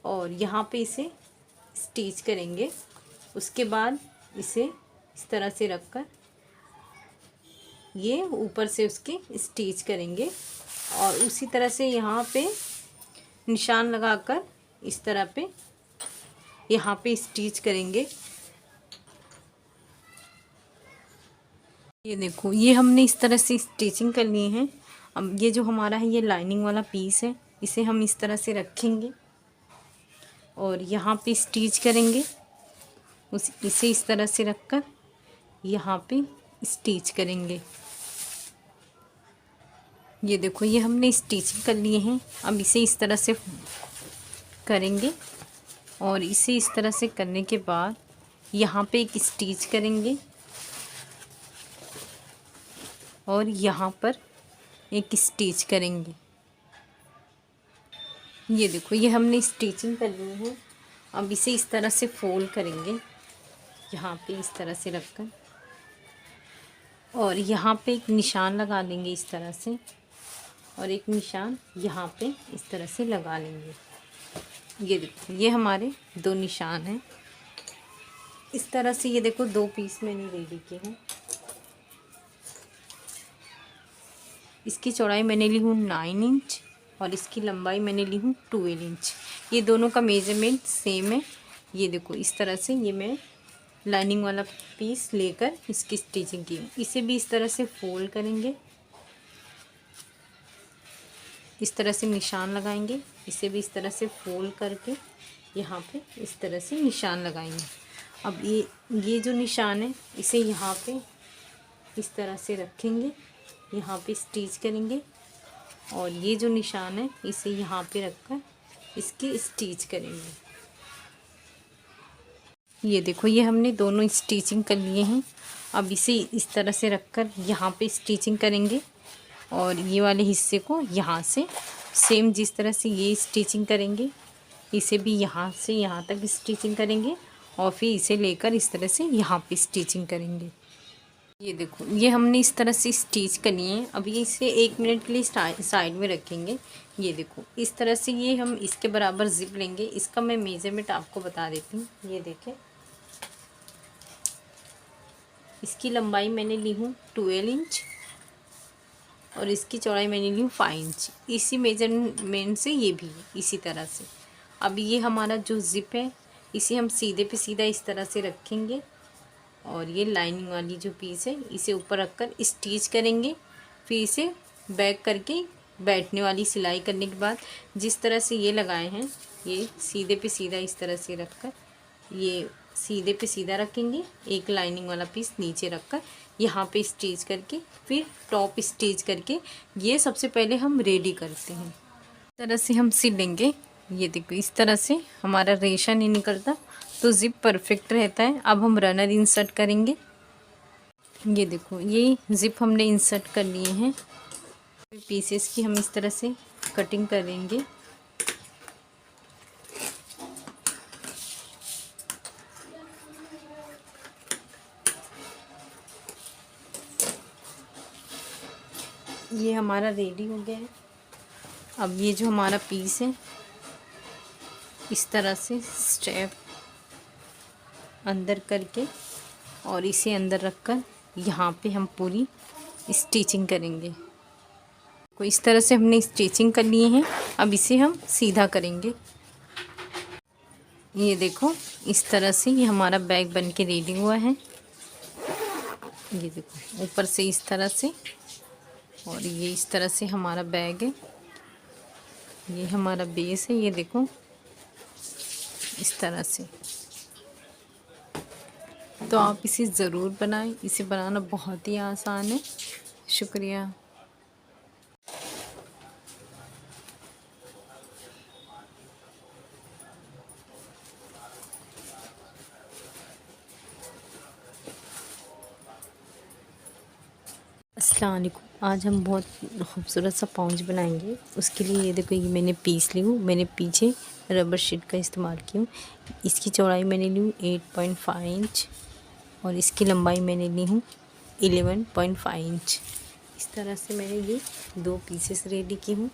और यहाँ पे इसे स्टिच करेंगे। उसके बाद इसे इस तरह से रखकर ये ऊपर से उसके स्टिच करेंगे और उसी तरह से यहाँ पे निशान लगाकर इस तरह पे यहाँ पे स्टिच करेंगे। ये देखो, ये हमने इस तरह से स्टिचिंग कर ली है। अब ये जो हमारा है ये लाइनिंग वाला पीस है, इसे हम इस तरह से रखेंगे और यहाँ पे स्टिच करेंगे। इसे इस तरह से रखकर यहाँ पे स्टिच करेंगे। ये देखो, ये हमने स्टिचिंग कर लिए हैं। अब इसे इस तरह से करेंगे और इसे इस तरह से करने के बाद यहाँ पे एक स्टिच करेंगे और यहाँ पर एक स्टिच करेंगे। ये देखो, ये हमने स्टिचिंग कर ली है। अब इसे इस तरह से फोल्ड करेंगे यहाँ पे इस तरह से रखकर और यहाँ पे एक निशान लगा देंगे इस तरह से और एक निशान यहाँ पे इस तरह से लगा लेंगे। ये देखो, ये हमारे 2 निशान हैं। इस तरह से ये देखो 2 पीस मैंने रेडी किए हैं। इसकी चौड़ाई मैंने ली हूँ 9 इंच और इसकी लंबाई मैंने ली हूँ 12 इंच। ये दोनों का मेजरमेंट सेम है। ये देखो, इस तरह से ये मैं लाइनिंग वाला पीस लेकर इसकी स्टिचिंग की। इसे भी इस तरह से फोल्ड करेंगे, इस तरह से निशान लगाएंगे। इसे भी इस तरह से फोल्ड करके यहाँ पे इस तरह से निशान लगाएंगे। अब ये जो निशान है इसे यहाँ पे इस तरह से रखेंगे, यहाँ पे स्टिच करेंगे और ये जो निशान है इसे यहाँ पे रखकर इसकी स्टिच करेंगे। ये देखो, ये हमने दोनों स्टिचिंग कर लिए हैं। अब इसे इस तरह से रखकर यहाँ पे स्टिचिंग करेंगे और ये वाले हिस्से को यहाँ से सेम जिस तरह से ये स्टिचिंग करेंगे इसे भी यहाँ से यहाँ तक स्टिचिंग करेंगे और फिर इसे लेकर इस तरह से यहाँ पे स्टिचिंग करेंगे। ये देखो, ये हमने इस तरह से स्टिच करनी है। अब ये इसे 1 मिनट के लिए साइड में रखेंगे। ये देखो, इस तरह से ये हम इसके बराबर जिप लेंगे। इसका मैं मेजरमेंट आपको बता देती हूँ। ये देखें, इसकी लंबाई मैंने ली हूँ 12 इंच और इसकी चौड़ाई मैंने ली हूँ 5 इंच। इसी मेजरमेंट से ये भी इसी तरह से। अब ये हमारा जो जिप है इसे हम सीधे पे सीधा इस तरह से रखेंगे और ये लाइनिंग वाली जो पीस है इसे ऊपर रखकर स्टिच करेंगे। फिर इसे बैक करके बैठने वाली सिलाई करने के बाद जिस तरह से ये लगाए हैं ये सीधे पे सीधा इस तरह से रखकर ये सीधे पे सीधा रखेंगे, एक लाइनिंग वाला पीस नीचे रखकर यहाँ पे स्टिच करके फिर टॉप स्टिच करके ये सबसे पहले हम रेडी करते हैं। इस तरह से हम सिल लेंगे। ये देखो इस तरह से हमारा रेशा नहीं निकलता तो ज़िप परफेक्ट रहता है। अब हम रनर इंसर्ट करेंगे। ये देखो ये ज़िप हमने इंसर्ट कर लिए हैं। पीसेस की हम इस तरह से कटिंग करेंगे। ये हमारा रेडी हो गया है। अब ये जो हमारा पीस है इस तरह से स्टेप अंदर करके और इसे अंदर रखकर यहाँ पे हम पूरी स्टिचिंग करेंगे। तो इस तरह से हमने स्टिचिंग कर लिए हैं। अब इसे हम सीधा करेंगे। ये देखो इस तरह से ये हमारा बैग बन के रेडी हुआ है। ये देखो ऊपर से इस तरह से और ये इस तरह से हमारा बैग है। ये हमारा बेस है। ये देखो इस तरह से। तो आप इसे ज़रूर बनाएं। इसे बनाना बहुत ही आसान है। शुक्रिया। अस्सलाम वालेकुम। आज हम बहुत खूबसूरत सा पाउच बनाएंगे। उसके लिए ये देखो ये मैंने पीस ली हूँ। मैंने पीछे रबर शीट का इस्तेमाल की हूँ। इसकी चौड़ाई मैंने ली हूँ 8.5 इंच और इसकी लंबाई मैंने ली हूँ 11.5 इंच। इस तरह से मैंने ये 2 पीसेस रेडी की हूँ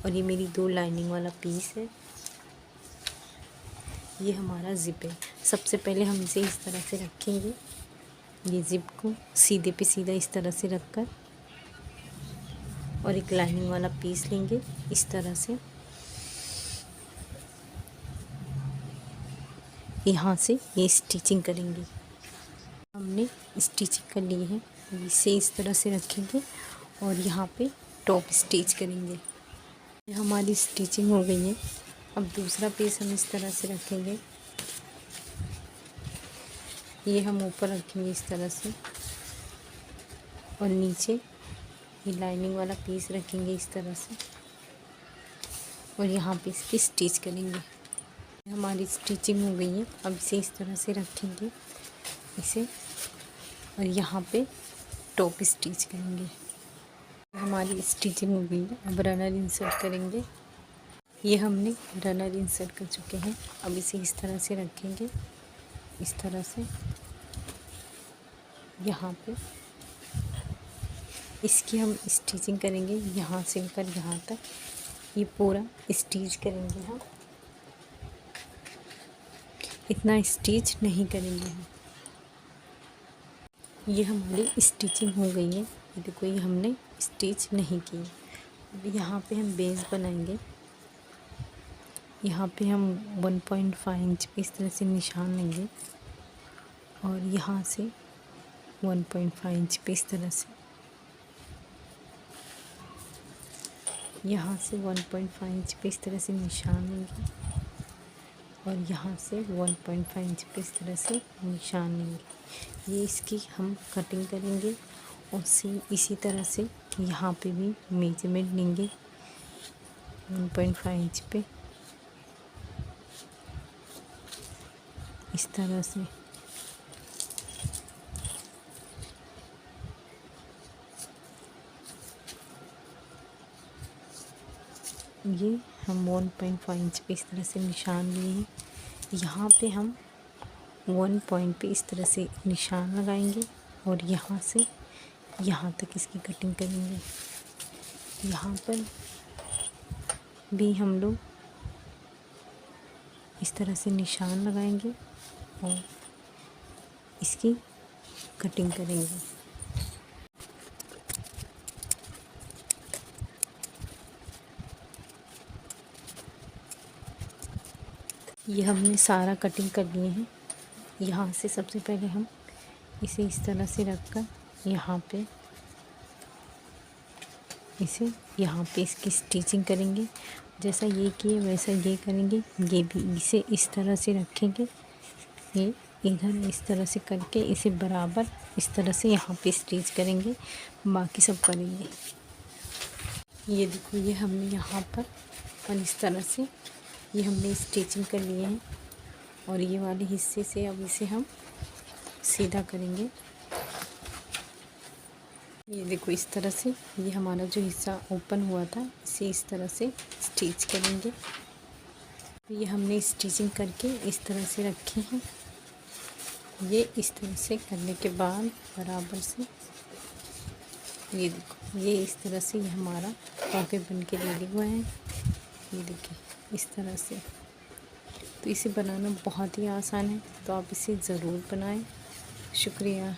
और ये मेरी 2 लाइनिंग वाला पीस है। ये हमारा ज़िप है। सबसे पहले हम इसे इस तरह से रखेंगे। ये ज़िप को सीधे पे सीधा इस तरह से रखकर और एक लाइनिंग वाला पीस लेंगे। इस तरह से यहाँ से ये स्टिचिंग करेंगे। हमने स्टिचिंग कर ली है। इसे इस तरह से रखेंगे और यहाँ पे टॉप स्टिच करेंगे। ये हमारी स्टिचिंग हो गई है। अब दूसरा पीस हम इस तरह से रखेंगे। ये हम ऊपर रखेंगे इस तरह से और नीचे ये लाइनिंग वाला पीस रखेंगे इस तरह से और यहाँ पे इसकी स्टिच करेंगे। हमारी स्टिचिंग हो गई है। अब इसे इस तरह से रखेंगे इसे और यहाँ पे टॉप स्टिच करेंगे। हमारी स्टिचिंग हो गई है। अब रनर इंसर्ट करेंगे। ये हमने रनर इंसर्ट कर चुके हैं। अब इसे इस तरह से रखेंगे इस तरह से यहाँ पे इसकी हम स्टिचिंग करेंगे। यहाँ से लेकर यहाँ तक ये पूरा स्टिच करेंगे हम। इतना स्टिच नहीं करेंगे हम। ये हमारी स्टिचिंग हो गई है। ये देखो ये हमने स्टिच नहीं की। अब यहाँ पे हम बेस बनाएंगे। यहाँ पे हम 1.5 इंच पे इस तरह से निशान लेंगे और यहाँ से 1.5 इंच पे इस तरह से यहाँ से 1.5 इंच पे इस तरह से निशान लेंगे और यहाँ से 1.5 इंच पे इस तरह से निशान लेंगे। ये इसकी हम कटिंग करेंगे और इसी तरह से यहाँ पे भी मेजरमेंट लेंगे 1.5 इंच पे इस तरह से। ये हम 1.5 इंच पे इस तरह से निशान लिए हैं। यहाँ पे हम 1 पॉइंट पे इस तरह से निशान लगाएंगे और यहाँ से यहाँ तक इसकी कटिंग करेंगे। यहाँ पर भी हम लोग इस तरह से निशान लगाएंगे और इसकी कटिंग करेंगे। ये हमने सारा कटिंग कर लिए हैं। यहाँ से सबसे पहले हम इसे इस तरह से रखकर यहाँ पे इसकी स्टिचिंग करेंगे। जैसा ये किए वैसा ये करेंगे। ये भी इसे इस तरह से रखेंगे ये इधर इस तरह से करके इसे बराबर इस तरह से यहाँ पे स्टिच करेंगे, बाकी सब करेंगे। ये देखो, ये हमने यहाँ पर और इस तरह से ये हमने स्टिचिंग कर लिए हैं और ये वाले हिस्से से अब इसे हम सीधा करेंगे। ये देखो, इस तरह से ये हमारा जो हिस्सा ओपन हुआ था इसे इस तरह से स्टिच करेंगे। ये हमने स्टिचिंग करके इस तरह से रखे हैं। ये इस तरह से करने के बाद बराबर से ये देखो, ये इस तरह से ये हमारा पॉकेट बन के रेडी हुआ है। ये देखिए इस तरह से। तो इसे बनाना बहुत ही आसान है, तो आप इसे ज़रूर बनाएं। शुक्रिया।